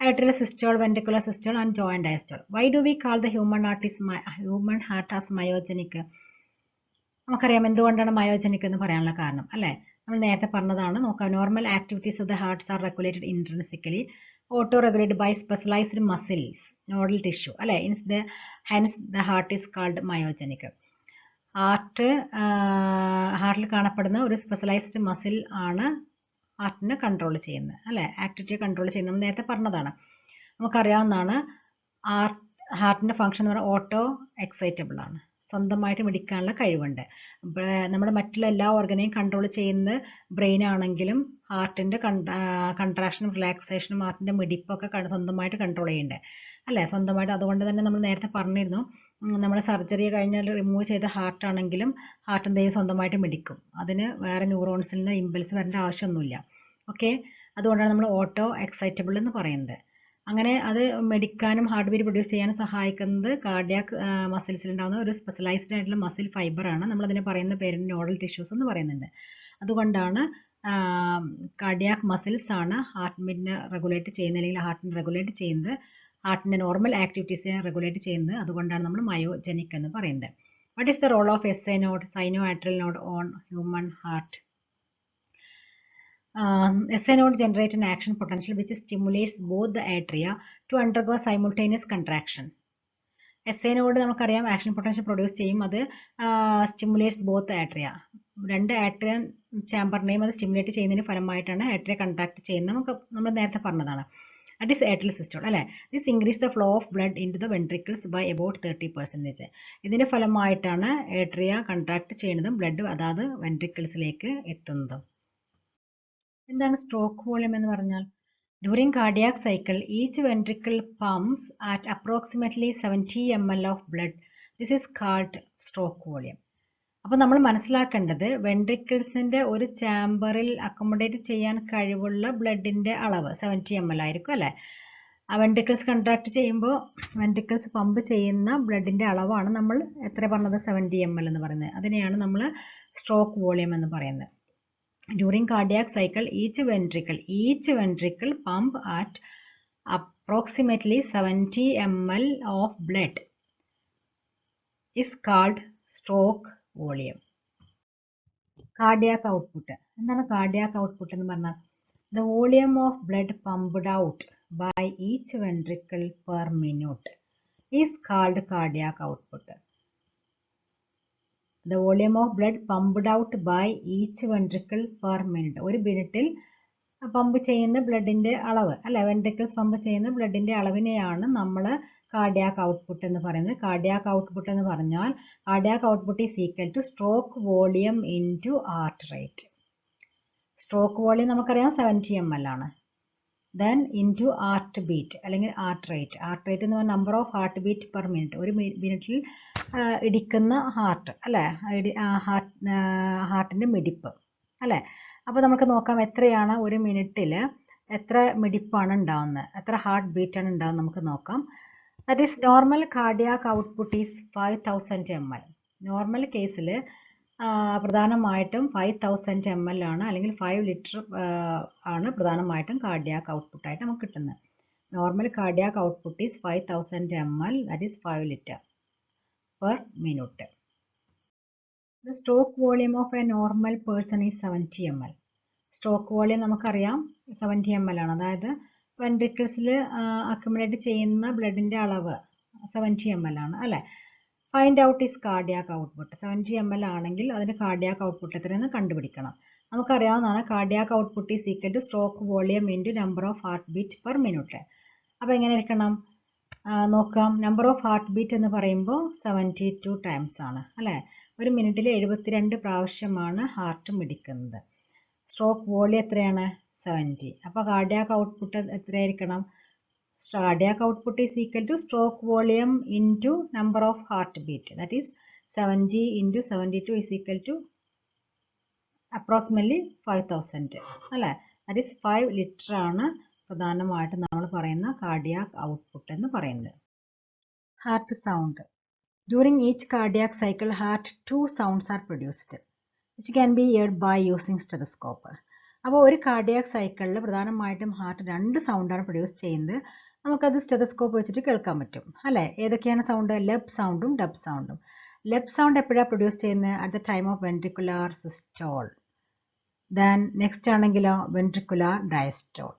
atrial systole, ventricular systole and joint diastole. Why do we call the human heart as myogenic? നമുക്കറിയാം എന്തുകൊണ്ടാണ് മയോജനിക് എന്ന് പറയാനുള്ള കാരണം അല്ലേ. നമ്മൾ നേരത്തെ പറഞ്ഞതാണ്. നോക്കാം, normal activities of the hearts are regulated intrinsically, auto regulated by specialised muscles, nodal tissue അല്ലേ. Hence the heart is called myogenic. ഹാർട്ടിൽ കാണപ്പെടുന്ന ഒരു സ്പെഷ്യലൈസ്ഡ് മസിൽ ആണ് ഹാർട്ടിനെ കൺട്രോൾ ചെയ്യുന്നത് അല്ലേ, ആക്ടിവിറ്റിയെ കൺട്രോൾ ചെയ്യുന്നത്. നമ്മൾ നേരത്തെ പറഞ്ഞതാണ്, നമുക്കറിയാവുന്നതാണ്. ഹാർട്ടിൻ്റെ ഫങ്ഷൻ എന്ന് പറഞ്ഞാൽ ഓട്ടോ എക്സൈറ്റബിൾ ആണ്, സ്വന്തമായിട്ട് മിടിക്കാനുള്ള കഴിവുണ്ട്. നമ്മുടെ മറ്റുള്ള എല്ലാ ഓർഗനെയും കൺട്രോൾ ചെയ്യുന്നത് ബ്രെയിൻ ആണെങ്കിലും ഹാർട്ടിൻ്റെ കൺട്രാക്ഷനും റിലാക്സേഷനും ഹാർട്ടിൻ്റെ മിടിപ്പൊക്കെ സ്വന്തമായിട്ട് കൺട്രോൾ ചെയ്യണ്ടേ അല്ലേ, സ്വന്തമായിട്ട്. അതുകൊണ്ട് തന്നെ നമ്മൾ നേരത്തെ പറഞ്ഞിരുന്നു, നമ്മൾ സർജറി കഴിഞ്ഞാൽ റിമൂവ് ചെയ്ത ഹാർട്ടാണെങ്കിലും ഹാർട്ട് എന്തെങ്കിലും സ്വന്തമായിട്ട് മിടിക്കും. അതിന് വേറെ ന്യൂറോൺസിൽ നിന്ന് ഇമ്പൾസ് വരേണ്ട ആവശ്യമൊന്നുമില്ല. ഓക്കെ, അതുകൊണ്ടാണ് നമ്മൾ ഓട്ടോ എക്സൈറ്റബിൾ എന്ന് പറയുന്നത്. അങ്ങനെ അത് മെഡിക്കാനും ഹാർട്ട് ബീറ്റ് പ്രൊഡ്യൂസ് ചെയ്യാനും സഹായിക്കുന്നത് കാർഡിയാക് മസിൽസിൽ ഉണ്ടാകുന്ന ഒരു സ്പെഷ്യലൈസ്ഡ് ആയിട്ടുള്ള മസിൽ ഫൈബറാണ്. നമ്മളതിനെ പറയുന്ന പേരിന് നോഡൽ ടിഷ്യൂസ് എന്ന് പറയുന്നുണ്ട്. അതുകൊണ്ടാണ് കാർഡിയാക് മസിൽസ് ആണ് ഹാർട്ട് ബീറ്റിനെ റെഗുലേറ്റ് ചെയ്യുന്നത്, അല്ലെങ്കിൽ ഹാർട്ടിനെ റെഗുലേറ്റ് ചെയ്യുന്നത്, ഹാർട്ടിൻ്റെ നോർമൽ ആക്ടിവിറ്റീസിനെ റെഗുലേറ്റ് ചെയ്യുന്നത്. അതുകൊണ്ടാണ് നമ്മൾ മയോജനിക് എന്ന് പറയുന്നത്. What is the role of SA node, sino atrial node on human heart? SA node generate an action potential which stimulates both the atria to undergo simultaneous contraction. SA node നമുക്കറിയാം action potential produce ചെയ്യും. അത് stimulates both atria, 2 atria ചാമ്പറിനെയും അത് stimulate ചെയ്യുന്നതിന് ഫലമായിട്ടാണ് atria contract ചെയ്യുന്നത്. നമ്മൾ നേരത്തെ പറഞ്ഞതാണ്. That is atrial systole അല്ലേ. This increase the flow of blood into the ventricles by about 30%. ഇതിന്റെ ഫലമായിട്ടാണ് ഏട്രിയ കൺട്രാക്ട് ചെയ്യുന്നതും ബ്ലഡ് അതാത് വെൻട്രിക്കിൾസിലേക്ക് എത്തുന്നതും. എന്താണ് സ്ട്രോക്ക് വോളിയം എന്ന് പറഞ്ഞാൽ? During cardiac cycle, each ventricle pumps at approximately 70 ml of blood. This is called stroke volume. അപ്പോൾ നമ്മൾ മനസ്സിലാക്കേണ്ടത് വെൻട്രിക്കിൾസിന്റെ ഒരു ചാമ്പറിൽ അക്കോമഡേറ്റ് ചെയ്യാൻ കഴിവുള്ള ബ്ലഡിന്റെ അളവ് 70 ml ആയിരിക്കും അല്ലേ. ആ വെൻട്രിക്കിൾസ് കൺട്രാക്ട് ചെയ്യുമ്പോൾ വെൻട്രിക്കിൾസ് പമ്പ് ചെയ്യുന്ന ബ്ലഡിന്റെ അളവാണ് നമ്മൾ എത്ര പറഞ്ഞത് 70 ml എന്ന് പറയുന്നത്. അതിനെയാണ് നമ്മൾ സ്ട്രോക്ക് വോളിയം എന്ന് പറയുന്നത്. During cardiac cycle, each ventricle pump at approximately 70 ml of blood is called stroke volume. Cardiac output. എന്താണ് cardiac output എന്ന് പറഞ്ഞാൽ? The volume of blood pumped out by each ventricle per minute is called cardiac output. The volume of blood pumped out by each ventricle per minute. ഒരു മിനിറ്റിൽ pump ചെയ്യുന്ന ബ്ലഡിന്റെ അളവ് അല്ലെ, ventricles pump ചെയ്യുന്ന ബ്ലഡിന്റെ അളവിനെയാണ് നമ്മൾ cardiac output എന്ന് പറയുന്നത്. Cardiac output എന്ന് പറഞ്ഞാൽ cardiac output is equal to stroke volume into heart rate. Stroke volume നമുക്കറിയാം 70 ml ആണ്. ദെൻ ഇൻറ്റു ഹാർട്ട് ബീറ്റ് അല്ലെങ്കിൽ ഹാർട്ട് റേറ്റ്. ഹാർട്ട് റേറ്റ് എന്ന് പറഞ്ഞാൽ number of heart beat per minute. ഒരു മിനിറ്റിൽ ഇടിക്കുന്ന ഹാർട്ട് അല്ലേ, ഹാർട്ടിൻ്റെ മിടിപ്പ് അല്ലേ. അപ്പോൾ നമുക്ക് നോക്കാം എത്രയാണ് ഒരു മിനിറ്റിൽ എത്ര മിടിപ്പാണ് ഉണ്ടാവുന്നത്, എത്ര ഹാർട്ട് ബീറ്റാണ് ഉണ്ടാവുന്നത് നമുക്ക് നോക്കാം. That is normal cardiac output is 5000 ml. Normal കേസിൽ പ്രധാനമായിട്ടും 5000 ml ആണ്, അല്ലെങ്കിൽ 5 ലിറ്റർ ആണ് പ്രധാനമായിട്ടും കാർഡിയാക് ഔട്ട്പുട്ടായിട്ട് നമുക്ക് കിട്ടുന്നത്. Normal cardiac output is 5000 ml, that is 5 litre per minute. The stroke volume of a normal person is 70 ml. Stroke volume നമുക്കറിയാം 70 ml ആണ്. അതായത് വെൻട്രിക്കിൾസിൽ അക്യുമുലേറ്റ് ചെയ്യുന്ന ബ്ലഡിന്റെ അളവ് 70 ml ആണ് അല്ലേ. Find out is cardiac output. 70 ml ആണെങ്കിൽ അതിന്റെ കാർഡിയാക് ഔട്ട്പുട്ട് എത്രയെന്ന് കണ്ടുപിടിക്കണം. നമുക്കറിയാവുന്നതാണ് cardiac output is equal to stroke volume into number of heart beat per minute. അപ്പോൾ എങ്ങനെ ഇരിക്കണം നോക്കാം. നമ്പർ ഓഫ് ഹാർട്ട് ബീറ്റ് എന്ന് പറയുമ്പോൾ 72 ടൈംസ് ആണ് അല്ലേ. ഒരു മിനിറ്റിൽ 72 പ്രാവശ്യമാണ് ഹാർട്ട് മിടിക്കുന്നത്. സ്ട്രോക്ക് വോളിയം എത്രയാണ് 70. അപ്പോൾ കാർഡിയാക് ഔട്ട്പുട്ട് എത്രയായിരിക്കണം? Cardiac output is equal to stroke volume into number of heart beat. That is 70 into 72 is equal to approximately 5000 അല്ലേ. ദാറ്റ് ഈസ് 5 ലിറ്റർ ആണ് പ്രധാനമായിട്ട് നമ്മൾ പറയുന്ന കാർഡിയാക് ഔട്ട്പുട്ട് എന്ന് പറയുന്നത്. Heart sound. During each cardiac cycle heart 2 sounds are produced which can be heard by using stethoscope. അപ്പോൾ ഒരു cardiac സൈക്കിളിൽ പ്രധാനമായിട്ടും ഹാർട്ട് 2 സൗണ്ടാണ് പ്രൊഡ്യൂസ് ചെയ്യുന്നത്. നമുക്കത് സ്റ്റെതസ്കോപ്പ് വെച്ചിട്ട് കേൾക്കാൻ പറ്റും അല്ലേ. ഏതൊക്കെയാണ് സൗണ്ട്? ലെബ് സൗണ്ടും ഡബ് സൗണ്ടും. ലെബ് സൗണ്ട് എപ്പോഴാണ് പ്രൊഡ്യൂസ് ചെയ്യുന്നത്? At the time of ventricular systole. Then next ആണെങ്കിലോ വെൻട്രിക്കുലാർ ഡയസ്റ്റോൾ.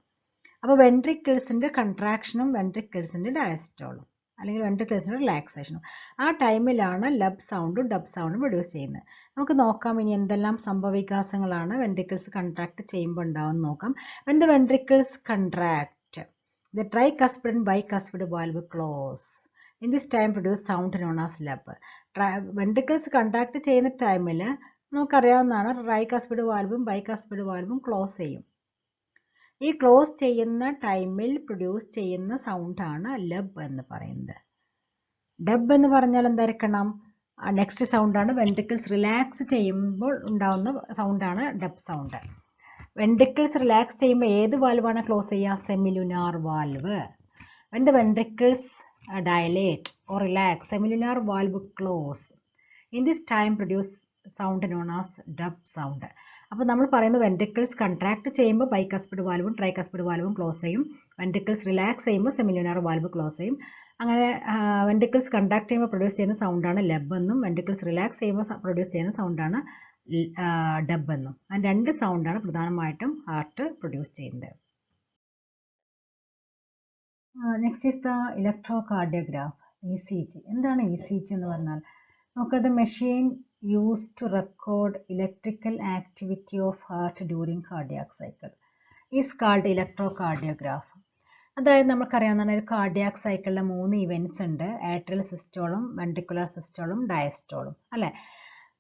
അപ്പോൾ വെൻട്രിക്കിൾസിൻ്റെ കൺട്രാക്ഷനും വെൻട്രിക്കിൾസിൻ്റെ ഡയസ്റ്റോളും അല്ലെങ്കിൽ വെൻട്രിക്കിൾസിൻ്റെ റിലാക്സേഷനും ആ ടൈമിലാണ് ലബ് സൗണ്ടും ഡബ് സൗണ്ടും പ്രൊഡ്യൂസ് ചെയ്യുന്നത്. നമുക്ക് നോക്കാം ഇനി എന്തെല്ലാം സംഭവവികാസങ്ങളാണ് വെൻട്രിക്കിൾസ് കൺട്രാക്ട് ചെയ്യുമ്പോൾ ഉണ്ടാവുമെന്ന് നോക്കാം. When the ventricles contract the tricuspid and bicuspid valve close. In this time produce sound known as lub. Ventricles contract ചെയ്യുന്ന ടൈമിൽ നമുക്കറിയാവുന്നതാണ് ട്രൈകസ്പിഡ് വാൽവും ബൈകസ്പിഡ് വാൽവും ക്ലോസ് ചെയ്യും. ഈ ക്ലോസ് ചെയ്യുന്ന ടൈമിൽ പ്രൊഡ്യൂസ് ചെയ്യുന്ന സൗണ്ടാണ് ലബ് എന്ന് പറയുന്നത്. ഡബ് എന്ന് പറഞ്ഞാൽ എന്തായിരിക്കണം? നെക്സ്റ്റ് സൗണ്ടാണ് വെൻട്രിക്കിൾസ് റിലാക്സ് ചെയ്യുമ്പോൾ ഉണ്ടാവുന്ന സൗണ്ടാണ് ഡബ് സൗണ്ട്. വെൻട്രിക്കിൾസ് റിലാക്സ് ചെയ്യുമ്പോൾ ഏത് വാൽവാണ് ക്ലോസ് ചെയ്യുക? സെമിലുനാർ valve. When the ventricles dilate or relax, semilunar valve close. In this time produce sound known as dub sound. അപ്പോൾ നമ്മൾ പറയുന്നത് വെൻട്രിക്കിൾസ് കൺട്രാക്ട് ചെയ്യുമ്പോൾ ബൈകസ്പിഡ് വാൽവും ട്രൈകസ്പിഡ് വാൽവും ക്ലോസ് ചെയ്യും. വെൻട്രിക്കിൾസ് റിലാക്സ് ചെയ്യുമ്പോൾ സെമിലുനാർ valve close ചെയ്യും. അങ്ങനെ വെൻട്രിക്കിൾസ് കൺട്രാക്ട് ചെയ്യുമ്പോൾ പ്രൊഡ്യൂസ് ചെയ്യുന്ന സൗണ്ടാണ് ലബ് എന്നും വെൻട്രിക്കിൾസ് റിലാക്സ് ചെയ്യുമ്പോൾ പ്രൊഡ്യൂസ് ചെയ്യുന്ന സൗണ്ടാണ് ഡബ് എന്നും. ആ 2 സൗണ്ടാണ് പ്രധാനമായിട്ടും ഹാർട്ട് പ്രൊഡ്യൂസ് ചെയ്യുന്നത്. Next is the electrocardiograph, ECG. എന്താണ് ECG എന്ന് പറഞ്ഞാൽ? നമുക്ക് the machine used to record electrical activity of heart during cardiac cycle is called electrocardiograph. അതായത് നമുക്കറിയാവുന്ന ഒരു കാർഡിയാക് സൈക്കിളിലെ 3 ഇവൻറ്റ്സ് ഉണ്ട്. ഏട്രിയൽ സിസ്റ്റോളും വെൻട്രിക്കുലർ സിസ്റ്റോളും ഡയസ്റ്റോളും അല്ലേ.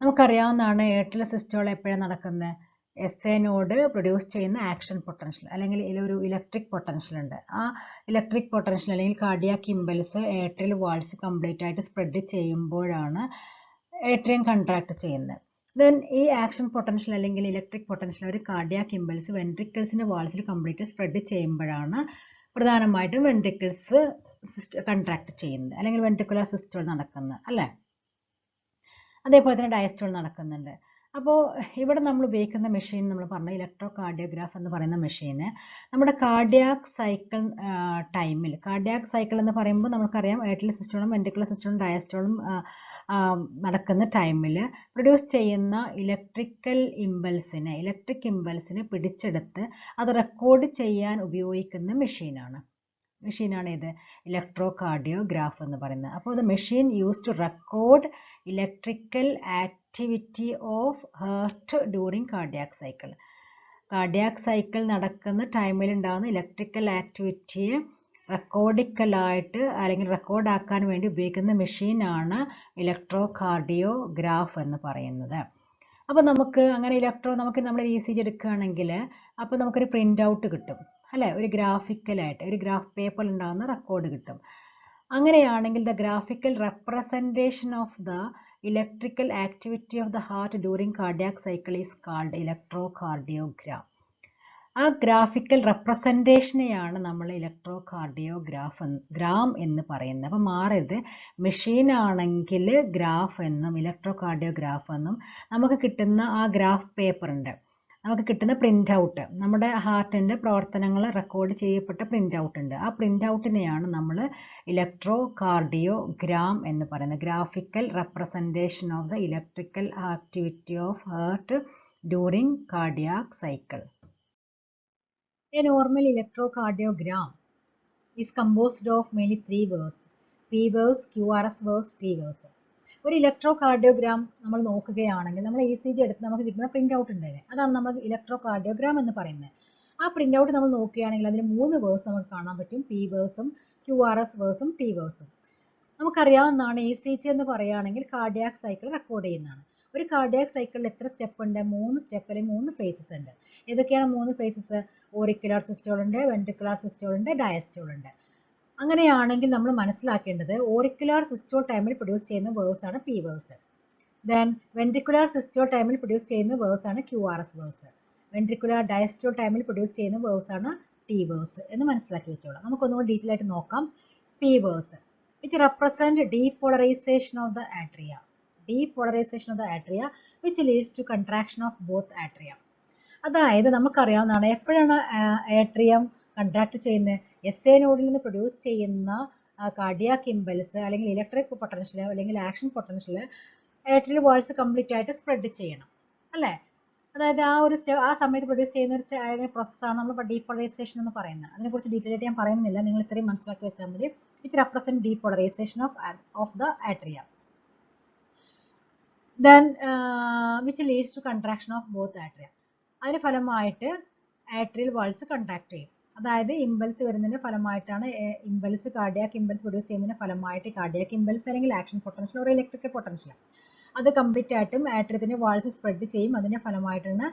നമുക്കറിയാവുന്നതാണ് ഏട്രിയൽ സിസ്റ്റോൾ എപ്പോഴാണ് നടക്കുന്നത്? SA നോഡ് പ്രൊഡ്യൂസ് ചെയ്യുന്ന ആക്ഷൻ പൊട്ടൻഷ്യൽ അല്ലെങ്കിൽ ഒരു ഇലക്ട്രിക് പൊട്ടൻഷ്യൽ ഉണ്ട്. ആ ഇലക്ട്രിക് പൊട്ടൻഷ്യൽ അല്ലെങ്കിൽ cardiac impulse atrial walls complete ആയിട്ട് സ്പ്രെഡ് ചെയ്യുമ്പോഴാണ് ഏട്രിയം കൺട്രാക്ട് ചെയ്യുന്നത്. ദെൻ ഈ ആക്ഷൻ പൊട്ടൻഷ്യൽ അല്ലെങ്കിൽ ഇലക്ട്രിക് പൊട്ടൻഷ്യൽ ഒരു കാർഡിയാക് ഇമ്പൽസ് വെൻട്രിക്കിൾസിന്റെ വാൾസിൽ കംപ്ലീറ്റ് സ്പ്രെഡ് ചെയ്യുമ്പോഴാണ് പ്രധാനമായിട്ടും വെൻട്രിക്കിൾസ് കൺട്രാക്ട് ചെയ്യുന്നത് അല്ലെങ്കിൽ വെൻട്രിക്കുലർ സിസ്റ്റോൾ നടക്കുന്നത് അല്ലേ. അതേപോലെ തന്നെ ഡയസ്റ്റോൾ നടക്കുന്നുണ്ട്. അപ്പോൾ ഇവിടെ നമ്മൾ ഉപയോഗിക്കുന്ന മെഷീൻ നമ്മൾ പറഞ്ഞ ഇലക്ട്രോ കാർഡിയോഗ്രാഫ് എന്ന് പറയുന്ന മെഷീന് നമ്മുടെ കാർഡിയാക് സൈക്കിൾ ടൈമിൽ, കാർഡിയാക് സൈക്കിൾ എന്ന് പറയുമ്പോൾ നമുക്കറിയാം ഏട്രിയൽ സിസ്റ്റോളും വെൻട്രിക്കുലർ സിസ്റ്റോളും ഡയസ്റ്റോളും നടക്കുന്ന ടൈമിൽ പ്രൊഡ്യൂസ് ചെയ്യുന്ന ഇലക്ട്രിക് ഇമ്പൽസിനെ പിടിച്ചെടുത്ത് അത് റെക്കോർഡ് ചെയ്യാൻ ഉപയോഗിക്കുന്ന മെഷീനാണ് ഇത് ഇലക്ട്രോ കാർഡിയോഗ്രാഫ് എന്ന് പറയുന്നത്. അപ്പോൾ the machine use to record electrical activity of heart during cardiac cycle. Cardiac cycle നടക്കുന്ന ടൈമിൽ ഉണ്ടാകുന്ന ഇലക്ട്രിക്കൽ ആക്ടിവിറ്റിയെ റെക്കോർഡിക്കലായിട്ട് അല്ലെങ്കിൽ റെക്കോർഡാക്കാൻ വേണ്ടി ഉപയോഗിക്കുന്ന മെഷീനാണ് ഇലക്ട്രോ കാർഡിയോഗ്രാഫ് എന്ന് പറയുന്നത്. അപ്പോൾ നമുക്ക് അങ്ങനെ നമുക്ക് നമ്മൾ ECG എടുക്കുകയാണെങ്കിൽ അപ്പോൾ നമുക്കൊരു പ്രിൻ്റ് ഔട്ട് കിട്ടും അല്ലേ, ഒരു ഗ്രാഫിക്കലായിട്ട് ഒരു ഗ്രാഫ് പേപ്പറിൽ ഉണ്ടാകുന്ന റെക്കോർഡ് കിട്ടും. അങ്ങനെയാണെങ്കിൽ the graphical representation of the electrical activity of the heart during cardiac cycle is called electro cardiogram. ആ ഗ്രാഫിക്കൽ റെപ്രസെൻറ്റേഷനെയാണ് നമ്മൾ ഇലക്ട്രോ കാർഡിയോഗ്രാം എന്ന് പറയുന്നത്. അപ്പം മാറരുത്, മെഷീൻ ആണെങ്കിൽ ഗ്രാഫ് എന്നും ഇലക്ട്രോ കാർഡിയോഗ്രാഫ് എന്നും. നമുക്ക് കിട്ടുന്ന ആ ഗ്രാഫ് പേപ്പർ ഉണ്ട്, നമുക്ക് കിട്ടുന്ന പ്രിൻ്റ് ഔട്ട്, നമ്മുടെ ഹാർട്ടിൻ്റെ പ്രവർത്തനങ്ങൾ റെക്കോർഡ് ചെയ്യപ്പെട്ട പ്രിൻ്റ് ഔട്ട് ഉണ്ട്. ആ പ്രിൻ്റ് ഔട്ടിനെയാണ് നമ്മൾ ഇലക്ട്രോ കാർഡിയോഗ്രാം എന്ന് പറയുന്നത്. Graphical representation of the electrical activity of heart during cardiac cycle. A normal electrocardiogram is composed of mainly 3 waves: P waves, QRS waves, T waves. ഒരു electrocardiogram നമ്മൾ നോക്കുകയാണെങ്കിൽ നമ്മൾ ECG എടുത്ത് നമുക്ക് കിട്ടുന്ന പ്രിൻ്റ് ഔട്ട് ഉണ്ടല്ലേ, അതാണ് നമ്മൾ ഇലക്ട്രോകാർഡിയോഗ്രാം എന്ന് പറയുന്നത്. ആ പ്രിൻ്റ് ഔട്ട് നമ്മൾ നോക്കുകയാണെങ്കിൽ അതിന് 3 വേവ്സ് നമുക്ക് കാണാൻ പറ്റും: P വേവ്സും QRS വേവ്സും T വേവ്സും. നമുക്കറിയാവുന്നതാണ് ECG എന്ന് പറയുകയാണെങ്കിൽ കാർഡിയാക് സൈക്കിൾ റെക്കോർഡ് ചെയ്യുന്നതാണ്. ഒരു കാർഡിയാക് സൈക്കിളിൽ എത്ര സ്റ്റെപ്പ് ഉണ്ട്? 3 സ്റ്റെപ്പ് അല്ലെങ്കിൽ 3 ഫേസസ് ഉണ്ട്. ഏതൊക്കെയാണ് 3 ഫേസസ്? ഓറിക്കുലർ സിസ്റ്റോൾ ഉണ്ട്, വെൻട്രിക്കുലർ സിസ്റ്റോൾ ഉണ്ട്, ഡയസ്റ്റോൾ ഉണ്ട്. അങ്ങനെയാണെങ്കിൽ നമ്മൾ മനസ്സിലാക്കേണ്ടത് ഓറിക്കുലർ സിസ്റ്റോൾ ടൈമിൽ പ്രൊഡ്യൂസ് ചെയ്യുന്ന വേവ്സ് ആണ് P waves. Then ventricular systole ടൈമിൽ പ്രൊഡ്യൂസ് ചെയ്യുന്ന വേവ്സ് ആണ് QRS വേവ്സ്. വെൻട്രിക്കുലർ ഡയസ്റ്റോൾ ടൈമിൽ പ്രൊഡ്യൂസ് ചെയ്യുന്ന വേവ്സ് ആണ് T വേവ്സ് എന്ന് മനസ്സിലാക്കി വെച്ചോളാം. നമുക്കൊന്നുകൂടി ഡീറ്റെയിൽ ആയിട്ട് നോക്കാം. P waves which represent depolarization of the atria. Depolarization of the atria which leads to contraction of both atria. അതായത് നമുക്കറിയാവുന്നതാണ് എപ്പോഴാണ് ഏട്രിയം കൺട്രാക്ട് ചെയ്യുന്നത്? SA നോഡിൽ നിന്ന് പ്രൊഡ്യൂസ് ചെയ്യുന്ന കാർഡിയാക് ഇമ്പൽസ് അല്ലെങ്കിൽ ഇലക്ട്രിക് പൊട്ടൻഷ്യൽ അല്ലെങ്കിൽ action potential atrial walls complete ആയിട്ട് സ്പ്രെഡ് ചെയ്യണം അല്ലേ. അതായത് ആ സമയത്ത് പ്രൊഡ്യൂസ് ചെയ്യുന്ന ഒരു പ്രോസസ്സാണ് നമ്മൾ ഡീപോളറൈസേഷൻ എന്ന് പറയുന്നത്. അതിനെക്കുറിച്ച് ഡീറ്റെയിൽ ആയിട്ട് ഞാൻ പറയുന്നില്ല, നിങ്ങൾ ഇത്രയും മനസ്സിലാക്കി വെച്ചാൽ മതി. It represent depolarisation of the atria. Then which leads to contraction of both atria. അതിന് ഫലമായിട്ട് ആട്രിയൽ വാൾസ് കൺട്രാക്ട് ചെയ്യും. അതായത് ഇമ്പൽസ് വരുന്നതിന്റെ ഫലമായിട്ടാണ് കാർഡിയാക് ഇമ്പൽസ് പ്രൊഡ്യൂസ് ചെയ്യുന്നതിന്റെ ഫലമായിട്ട് കാർഡിയാക് ഇമ്പൽസ് അല്ലെങ്കിൽ ആക്ഷൻ പൊട്ടൻഷ്യൽ ഒരു ഇലക്ട്രിക്കൽ പൊട്ടൻഷ്യൽ അത് കംപ്ലീറ്റ് ആയിട്ടും ആട്രിയത്തിന്റെ വാൾസ് സ്പ്രെഡ് ചെയ്യും. അതിന്റെ ഫലമായിട്ടാണ്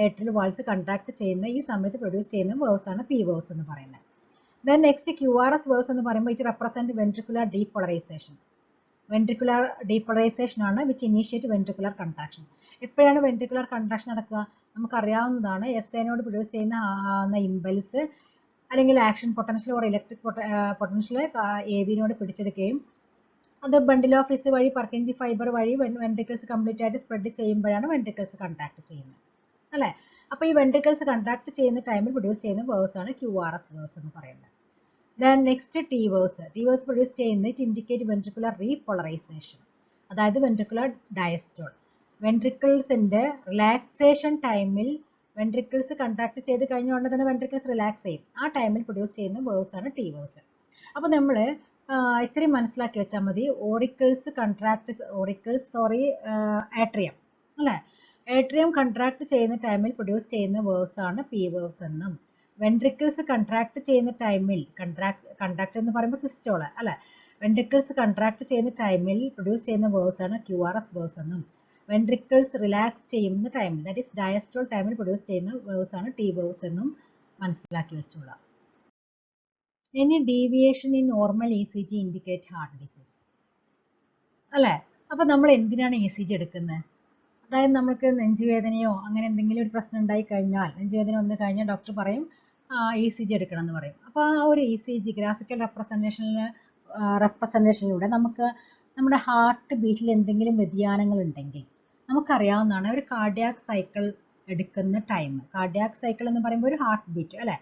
ആട്രിയൽ വാൾസ് കൺട്രാക്ട് ചെയ്യുന്ന ഈ സമയത്ത് പ്രൊഡ്യൂസ് ചെയ്യുന്ന വേവ്സ് ആണ് P വേവ്സ് എന്ന് പറയുന്നത്. ദെൻ നെക്സ്റ്റ് QRS വേവ്സ് എന്ന് പറയുമ്പോൾ it represent ventricular depolarisation. Ventricular depolarisation ആണ് വിച്ച് ഇനീഷ്യേറ്റ് വെൻട്രിക്കുലർ കൺട്രാക്ഷൻ. എപ്പോഴാണ് വെൻട്രിക്കുലർ കൺട്രാക്ഷൻ നടക്കുക? നമുക്കറിയാവുന്നതാണ് SA നോട് പ്രൊഡ്യൂസ് ചെയ്യുന്ന ഇമ്പൽസ് അല്ലെങ്കിൽ action potential or electric potential AV നോട് പിടിച്ചെടുക്കുകയും അത് ബണ്ടിൽ ഓഫ് വിസ് വഴി പർക്കിൻജി ഫൈബർ വഴി വെൻട്രിക്കിൾസ് കംപ്ലീറ്റ് ആയിട്ട് സ്പ്രെഡ് ചെയ്യുമ്പോഴാണ് വെൻട്രിക്കിൾസ് കൺട്രാക്ട് ചെയ്യുന്നത് അല്ലേ. അപ്പോൾ ഈ വെൻട്രിക്കിൾസ് കൺട്രാക്ട് ചെയ്യുന്ന ടൈമിൽ പ്രൊഡ്യൂസ് ചെയ്യുന്ന വേവ്സ് ആണ് QRS വേവ്സ് എന്ന് പറയുന്നത്. Then next T waves. T waves produce ചെയ്യുന്നത് ഇൻഡിക്കേറ്റ് വെൻട്രിക്കുലർ റീപോളറൈസേഷൻ, അതായത് വെൻട്രിക്കുലർ ഡയസ്റ്റോൾ. വെൻട്രിക്കിൾസിന്റെ റിലാക്സേഷൻ ടൈമിൽ വെൻട്രിക്കിൾസ് കൺട്രാക്ട് ചെയ്ത് കഴിഞ്ഞ ഉടനെ തന്നെ വെൻട്രിക്കിൾസ് റിലാക്സ് ചെയ്യും. ആ ടൈമിൽ പ്രൊഡ്യൂസ് ചെയ്യുന്ന വേവ്സ് ആണ് T വേവ്സ്. അപ്പോൾ നമ്മൾ ഇത്രയും മനസ്സിലാക്കി വെച്ചാൽ മതി. ആട്രിയം അല്ലേ, ആട്രിയം കൺട്രാക്ട് ചെയ്യുന്ന ടൈമിൽ പ്രൊഡ്യൂസ് ചെയ്യുന്ന വേവ്സ് ആണ് P വേവ്സ് എന്നും വെൻട്രിക്കിൾസ് കൺട്രാക്ട് ചെയ്യുന്ന ടൈമിൽ, കൺട്രാക്ട് എന്ന് പറയുമ്പോൾ സിസ്റ്റോള് അല്ലെ, വെൻട്രിക്കിൾസ് കൺട്രാക്ട് ചെയ്യുന്ന ടൈമിൽ പ്രൊഡ്യൂസ് ചെയ്യുന്ന വേവ്സ് ആണ് QRS വേവ്സ് എന്നും, വെൻട്രിക്കിൾസ് റിലാക്സ് ചെയ്യുന്ന ടൈമിൽ, ദാറ്റ് ഈസ് ഡയസ്റ്റോൾ ടൈമിൽ പ്രൊഡ്യൂസ് ചെയ്യുന്ന വേവ്സ് ആണ് T വേവ്സ് എന്നും മനസ്സിലാക്കി വെച്ചോളാം. Any deviation in normal ECG indicate heart disease. അല്ലേ? അപ്പൊ നമ്മൾ എന്തിനാണ് ECG എടുക്കുന്നത്? അതായത് നമുക്ക് നെഞ്ചുവേദനയോ അങ്ങനെ എന്തെങ്കിലും ഒരു പ്രശ്നം ഉണ്ടായി കഴിഞ്ഞാൽ, നെഞ്ചുവേദന വന്നു കഴിഞ്ഞാൽ ഡോക്ടർ പറയും ECG എടുക്കണം എന്ന് പറയും. അപ്പൊ ആ ഒരു ECG ഗ്രാഫിക്കൽ റെപ്രസെന്റേഷനിലൂടെ നമുക്ക് നമ്മുടെ ഹാർട്ട് ബീറ്റിൽ എന്തെങ്കിലും വ്യതിയാനങ്ങൾ ഉണ്ടെങ്കിൽ നമുക്കറിയാവുന്നതാണ് ഒരു കാർഡിയാക് സൈക്കിൾ എടുക്കുന്ന ടൈം. കാർഡിയാക് സൈക്കിൾ എന്ന് പറയുമ്പോൾ ഒരു ഹാർട്ട് ബീറ്റ് അല്ലെ,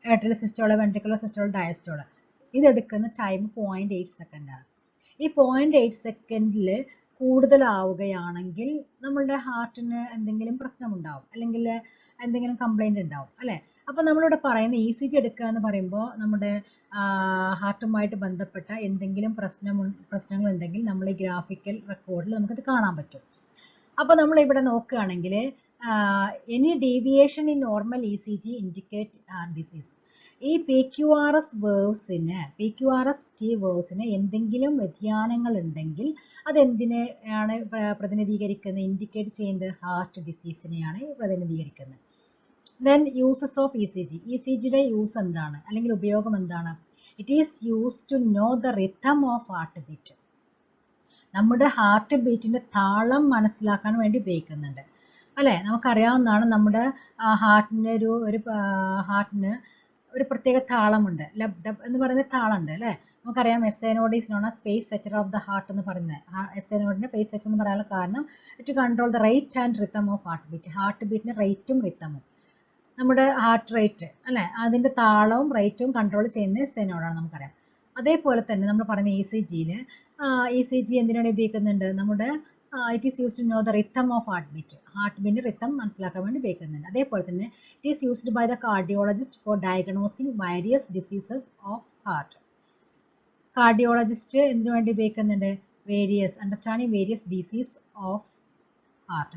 ആട്രിയൽ സിസ്റ്റോള്, വെൻട്രിക്കുലർ സിസ്റ്റോള്, ഡയസ്റ്റോള്, ഇതെടുക്കുന്ന ടൈം 0.8 സെക്കൻഡ് ആണ്. ഈ 0.8 സെക്കൻഡിൽ കൂടുതലാവുകയാണെങ്കിൽ നമ്മളുടെ ഹാർട്ടിന് എന്തെങ്കിലും പ്രശ്നമുണ്ടാവും, അല്ലെങ്കിൽ എന്തെങ്കിലും കംപ്ലൈന്റ് ഉണ്ടാവും അല്ലെ. അപ്പൊ നമ്മളിവിടെ പറയുന്ന ECG എടുക്കുക എന്ന് പറയുമ്പോൾ നമ്മുടെ ഹാർട്ടുമായിട്ട് ബന്ധപ്പെട്ട എന്തെങ്കിലും പ്രശ്നങ്ങൾ ഉണ്ടെങ്കിൽ നമ്മൾ ഈ ഗ്രാഫിക്കൽ റെക്കോർഡിൽ നമുക്കത് കാണാൻ പറ്റും. അപ്പൊ നമ്മൾ ഇവിടെ നോക്കുകയാണെങ്കിൽ any deviation in normal ECG indicate heart disease. ഈ PQRS T വേവ്സിന് എന്തെങ്കിലും വ്യതിയാനങ്ങൾ ഉണ്ടെങ്കിൽ അതെന്തിനെയാണ് പ്രതിനിധീകരിക്കുന്നത്? ഇൻഡിക്കേറ്റ് ചെയ്യുന്നത് ഹാർട്ട് ഡിസീസിനെയാണ് പ്രതിനിധീകരിക്കുന്നത്. Then uses of ECG. ECGയുടെ യൂസ് എന്താണ്, അല്ലെങ്കിൽ ഉപയോഗം എന്താണ്? It is use to know the rhythm of heart beat. നമ്മുടെ ഹാർട്ട് ബീറ്റിന്റെ താളം മനസ്സിലാക്കാൻ വേണ്ടി ഉപയോഗിക്കുന്നുണ്ട് അല്ലെ. നമുക്കറിയാവുന്നതാണ് നമ്മുടെ ഹാർട്ടിന് ഒരു പ്രത്യേക താളമുണ്ട്, ലബ് ഡബ് എന്ന് പറയുന്ന താളമുണ്ട് അല്ലെ. നമുക്കറിയാം SA node is known as pace സെറ്റർ of the heart എന്ന് പറയുന്നത്. SA നോഡിന്റെ പേസ് സെറ്റർ എന്ന് പറയാനുള്ള കാരണം to control the rate and rhythm of heart beat. Heart ബീറ്റിന്റെ റേറ്റും റിതമും, നമ്മുടെ ഹാർട്ട് റേറ്റ് അല്ലെ, അതിന്റെ താളവും റേറ്റും കൺട്രോൾ ചെയ്യുന്ന SA നോഡാണ് നമുക്കറിയാം. അതേപോലെ തന്നെ നമ്മൾ പറയുന്ന ECG എന്തിനാണ് ഉപയോഗിക്കുന്നുണ്ട്? നമ്മുടെ it is used to know the rhythm of heart beat. Heart ബീറ്റിന്റെ റിതം മനസ്സിലാക്കാൻ വേണ്ടി ഉപയോഗിക്കുന്നുണ്ട്. അതേപോലെ തന്നെ it is used by the cardiologist for diagnosing various diseases of heart. Cardiologist എന്തിനു വേണ്ടി ഉപയോഗിക്കുന്നുണ്ട്? Understanding various disease of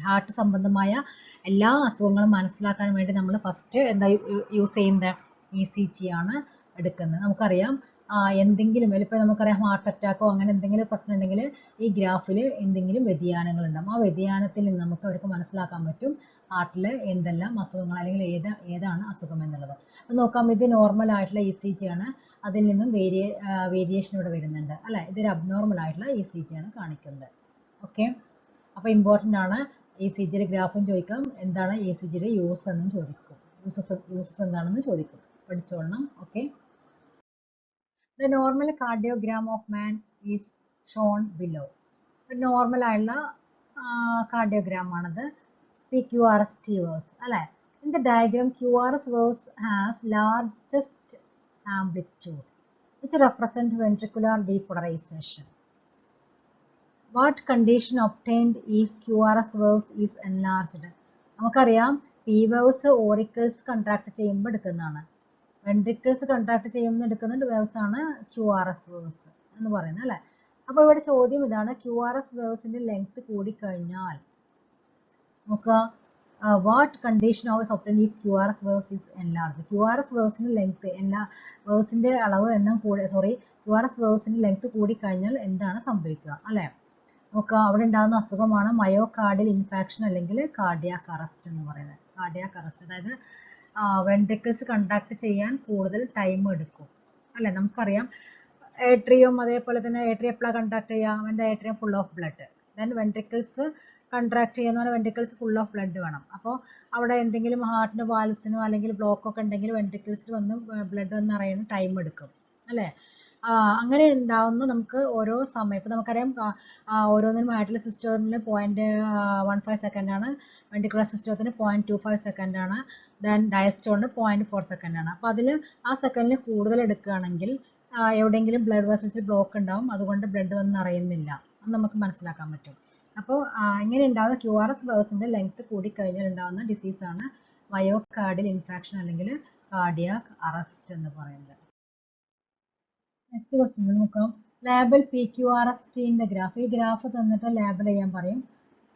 heart സംബന്ധമായ എല്ലാ അസുഖങ്ങളും മനസ്സിലാക്കാൻ വേണ്ടി നമ്മൾ ഫസ്റ്റ് എന്താ യൂസ് ചെയ്യുന്നത്? ECG ആണ് എടുക്കുന്നത്. നമുക്കറിയാം എന്തെങ്കിലും ഇപ്പോൾ നമുക്കറിയാം ഹാർട്ട് അറ്റാക്കോ അങ്ങനെ എന്തെങ്കിലും പ്രശ്നം ഉണ്ടെങ്കിൽ ഈ ഗ്രാഫിൽ എന്തെങ്കിലും വ്യതിയാനങ്ങൾ ഉണ്ടാകും. ആ വ്യതിയാനത്തിൽ നിന്ന് നമുക്ക് അവർക്ക് മനസ്സിലാക്കാൻ പറ്റും ഹാർട്ടിൽ എന്തെല്ലാം അസുഖങ്ങൾ, അല്ലെങ്കിൽ ഏതാണ് അസുഖം എന്നുള്ളത്. അപ്പോൾ നോക്കാം, ഇത് നോർമൽ ആയിട്ടുള്ള ECG ആണ്. അതിൽ നിന്നും വേരിയേഷൻ ഇവിടെ വരുന്നുണ്ട് അല്ലെ. ഇതൊരു അബ്നോർമൽ ആയിട്ടുള്ള ECG ആണ് കാണിക്കുന്നത്. ഓക്കെ, അപ്പോൾ ഇമ്പോർട്ടൻ്റ് ആണ്. ECGയുടെ ഗ്രാഫും ചോദിക്കാം, എന്താണ് ECGയുടെ യൂസ് എന്നും ചോദിക്കും, യൂസസ് എന്താണെന്ന് ചോദിക്കും, പഠിച്ചോളണം. Okay, the normal cardiogram of man is shown below. Normal ആയിട്ടുള്ള കാർഡിയോഗ്രാം ആണത്. PQRS T waves അല്ലെ. In the diagram, QRS waves has largest amplitude which represent ventricular depolarization. What condition obtained if QRS waves is enlarged? നമുക്കറിയാം P waves auricles contract ചെയ്യുമ്പോൾ എടുക്കുന്നതാണ്. Ventricles contract ചെയ്യുമ്പോൾ എടുക്കുന്ന waves ആണ് QRS waves എന്ന് പറയുന്നത് അല്ലെ. അപ്പോൾ ഇവിടെ ചോദ്യം ഇതാണ്, QRS വേവ്സിന്റെ ലെങ്ത് കൂടിക്കഴിഞ്ഞാൽ നോക്കുക, what condition of obtained if QRS waves is enlarge. QRS വേവ്സിന്റെ ലെങ്ത് വേവ്സിന്റെ അളവ് QRS വേവ്സിന്റെ ലെങ്ത് കൂടിക്കഴിഞ്ഞാൽ എന്താണ് സംഭവിക്കുക അല്ലെ. നോക്കുക, അവിടെ ഉണ്ടാകുന്ന അസുഖമാണ് മയോകാർഡിയൽ ഇൻഫാക്ഷൻ അല്ലെങ്കിൽ കാർഡിയാക് അറസ്റ്റ് എന്ന് പറയുന്നത്. കാർഡിയാക് അറസ്റ്റ്, അതായത് വെൻട്രിക്കിൾസ് കൺട്രാക്ട് ചെയ്യാൻ കൂടുതൽ ടൈം എടുക്കും അല്ലെ. നമുക്കറിയാം ഏട്രിയം, അതേപോലെ തന്നെ ഏട്രിയം എപ്പോഴാണ് കൺട്രാക്ട് ചെയ്യുക? അവൻ്റെ atrium full of blood. Then ventricles contract ചെയ്യുന്ന പറഞ്ഞാൽ വെൻട്രിക്കിൾസ് ഫുൾ ഓഫ് ബ്ലഡ് വേണം. അപ്പോൾ അവിടെ എന്തെങ്കിലും ഹാർട്ടിന് വാൽസിനോ അല്ലെങ്കിൽ ബ്ലോക്കൊക്കെ ഉണ്ടെങ്കിൽ വെൻട്രിക്കിൾസിൽ വന്ന് ബ്ലഡ് വന്ന് അറിയാൻ ടൈം എടുക്കും അല്ലേ. അങ്ങനെ ഉണ്ടാവുന്ന നമുക്ക് ഓരോ സമയം, ഇപ്പം നമുക്കറിയാം ഓരോന്നിനും ആയിട്ടുള്ള സിസ്റ്റത്തിന് 0.15 സെക്കൻഡ് ആണ്, വെൻട്രിക്കുലർ സിസ്റ്റത്തിന് 0.25 സെക്കൻഡ് ആണ്, ദെൻ ഡയസ്റ്റോളിന് 0.4 സെക്കൻഡ് ആണ്. അപ്പോൾ അതിൽ ആ സെക്കൻഡിൽ കൂടുതൽ എടുക്കുകയാണെങ്കിൽ എവിടെയെങ്കിലും ബ്ലഡ് വെസൽസിൽ ബ്ലോക്ക് ഉണ്ടാവും, അതുകൊണ്ട് ബ്ലഡ് വന്ന് അറിയുന്നില്ല, അത് നമുക്ക് മനസ്സിലാക്കാൻ പറ്റും. അപ്പോൾ ഇങ്ങനെ ഉണ്ടാകുന്ന QRS വേവ്സിന്റെ ലെങ്ത് കൂടിക്കഴിഞ്ഞാൽ ഉണ്ടാകുന്ന ഡിസീസാണ് മയോകാർഡിയൽ ഇൻഫാക്ഷൻ അല്ലെങ്കിൽ കാർഡിയാക് അറസ്റ്റ് എന്ന് പറയുന്നത്. നെക്സ്റ്റ് ക്വസ്റ്റ്യൻ നോക്കാം. Label PQRS T in the graph. ഈ ഗ്രാഫ് തന്നിട്ട് ലേബൽ ചെയ്യാൻ പറയും.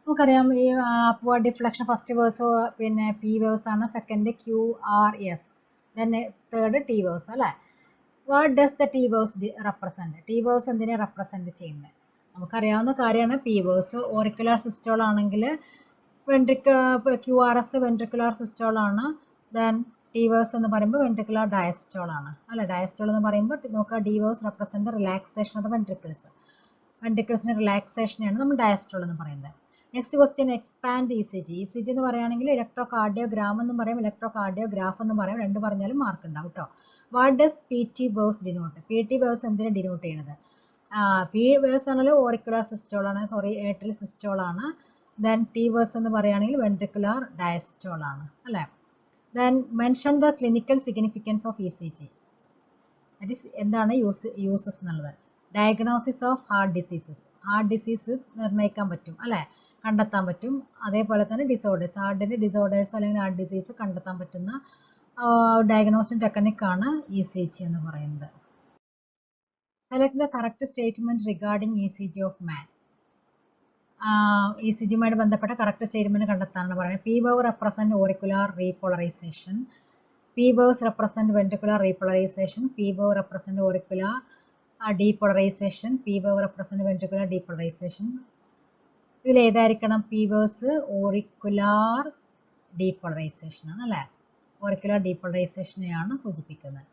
നമുക്കറിയാം ഈ അപ്വേർഡ് ഡിഫ്ലക്ഷൻ ഫസ്റ്റ് വേവ്സ് പിന്നെ P വേവ്സ് ആണ്, second QRS then third T waves അല്ലേ. What does the T waves represent? T waves എന്തിനെ represent ചെയ്യുന്നത്? നമുക്കറിയാവുന്ന കാര്യമാണ് P waves auricular systole ആണെങ്കിൽ QRS ventricular systole ആണ്. Then T waves എന്ന് പറയുമ്പോൾ ventricular diastole ആണ് അല്ലെ. Diastole എന്ന് പറയുമ്പോൾ നോക്കുക D waves represent the relaxation of the ventricles. വെൻട്രിക്കിൾസിന്റെ റിലാക്സേഷനെയാണ് നമ്മൾ ഡയസ്റ്റോൾ എന്ന് പറയുന്നത്. Next question expand E C G. E C G എന്ന് പറയുകയാണെങ്കിൽ ഇലക്ട്രോ കാർഡിയോഗ്രാം എന്നും പറയും, ഇലക്ട്രോ കാർഡിയോഗ്രാഫ് എന്നും പറയും. രണ്ട് പറഞ്ഞാലും മാർക്ക് ഉണ്ടാവും കേട്ടോ. What does P T waves denote? P T waves എന്തിനെ ഡിനോട്ട് ചെയ്യുന്നത്? പി വേവ്സ് ആണെങ്കിൽ ഓറിക്കുലർ സിസ്റ്റോൾ ആണ്, ഏട്രിയൽ സിസ്റ്റോൾ ആണ്. ദെൻ ടി വേവ്സ് എന്ന് പറയുകയാണെങ്കിൽ വെൻട്രിക്കുലർ ഡയസ്റ്റോൾ ആണ് അല്ലേ. Then mention the clinical significance of E C G. That is എന്താണ് യൂസസ് എന്നുള്ളത്. Diagnosis of heart diseases. Heart disease നിർണ്ണയിക്കാൻ പറ്റും അല്ലെ, കണ്ടെത്താൻ പറ്റും. അതേപോലെ തന്നെ ഡിസോർഡേഴ്സ്, ഹാർട്ടിന്റെ ഡിസോർഡേഴ്സ് അല്ലെങ്കിൽ ഹാർട്ട് ഡിസീസ് കണ്ടെത്താൻ പറ്റുന്ന ഡയഗ്നോസിസ് ടെക്നിക്കാണ് ഇ സി ജി എന്ന് പറയുന്നത്. Select the correct statement regarding E C G of man. E C ജിയുമായിട്ട് ബന്ധപ്പെട്ട കറക്റ്റ് സ്റ്റേറ്റ്മെന്റ് കണ്ടെത്താനാണ് പറയുന്നത്. P wave represent auricular repolarisation, P waves represent ventricular repolarization, P wave represent auricular depolarization, P wave represent ventricular depolarization. ഇതിൽ ഏതായിരിക്കണം? P waves auricular depolarization ആണ് അല്ലേ. auricular depolarization-നെയാണ് സൂചിപ്പിക്കുന്നത്.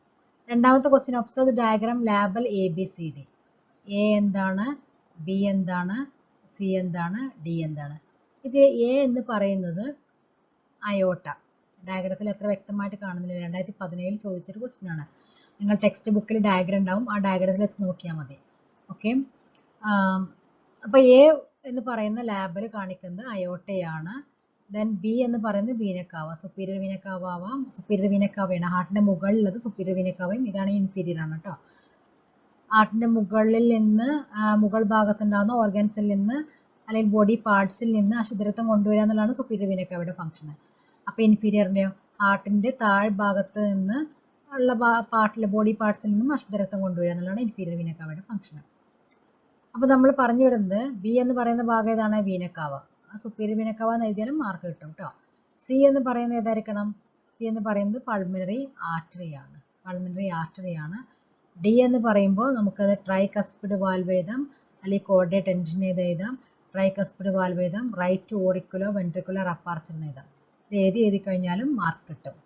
രണ്ടാമത്തെ question, observe the diagram label A B C D. A എന്താണ്, B എന്താണ്, C എന്താണ്, D എന്താണ്? ഇത് എ എന്ന് പറയുന്നത് അയോട്ട. ഡയഗ്രത്തിൽ എത്ര വ്യക്തമായിട്ട് കാണുന്നില്ല. 2017 ചോദിച്ചൊരു ക്വസ്റ്റ്യൻ ആണ്. നിങ്ങൾ ടെക്സ്റ്റ് ബുക്കിൽ ഡയഗ്രം ഉണ്ടാവും, ആ ഡയഗ്രത്തിൽ വെച്ച് നോക്കിയാൽ മതി. ഓക്കെ. അപ്പോൾ എ എന്ന് പറയുന്ന ലാബിൽ കാണിക്കുന്നത് അയോട്ടയാണ്. ദെൻ ബി എന്ന് പറയുന്നത് വീനക്കാവ, സുപ്പീരിയർ വീനക്കാവ ആവാം, സുപ്പീരിയർ വീനക്കാവയാണ്. ഹാർട്ടിന്റെ മുകളിലുള്ളത് സുപ്പീരിയർ വീനക്കാവയും ഇതാണ് ഇൻഫീരിയർ ആണ് കേട്ടോ. ഹാർട്ടിന്റെ മുകളിൽ നിന്ന് മുകൾ ഭാഗത്തുണ്ടാകുന്ന ഓർഗൻസിൽ നിന്ന് അല്ലെങ്കിൽ ബോഡി പാർട്സിൽ നിന്ന് അശുദ്ധരത്വം കൊണ്ടുവരിക എന്നുള്ളതാണ് സുപ്പീരിയർ വീനക്കാവയുടെ ഫംഗ്ഷൻ. അപ്പോൾ ഇൻഫീരിയറിൻ്റെയോ ഹാർട്ടിന്റെ താഴ്ഭാഗത്ത് നിന്ന് ഉള്ള പാർട്ടിലെ ബോഡി പാർട്സിൽ നിന്നും അശുദ്ധരക്തം കൊണ്ടുവരിക എന്നുള്ളതാണ് ഇൻഫീരിയർ വീനക്കാവയുടെ ഫംഗ്ഷൻ. അപ്പോൾ നമ്മൾ പറഞ്ഞു വരുന്നത് ബി എന്ന് പറയുന്ന ഭാഗം ഏതാണ്? വീനക്കാവ. ആ സുപ്പീരിയർ വീനക്കാവ എന്ന് എഴുതിയാലും മാർക്ക് കിട്ടും കേട്ടോ. സി എന്ന് പറയുന്നത് ഏതായിരിക്കണം? സി എന്ന് പറയുന്നത് പൾമിനറി ആർട്ടറി ആണ്, പൾമിനറി ആർട്ടറി ആണ്. ഡി എന്ന് പറയുമ്പോൾ നമുക്കത് ട്രൈകസ്പിഡ് വാൽവ് എഴുതാം, അല്ലെങ്കിൽ കോർഡിയേറ്റ് ടെൻഷൻ എഴുതാം. ട്രൈകസ്പിഡ് വാൽവ് എഴുതാം, റൈറ്റ് ഓറിക്കുലർ വെൻട്രിക്കുലർ അപ്പാർച്ചർ എഴുതാം. ഇത് എഴുതി കഴിഞ്ഞാലും മാർക്ക് കിട്ടും.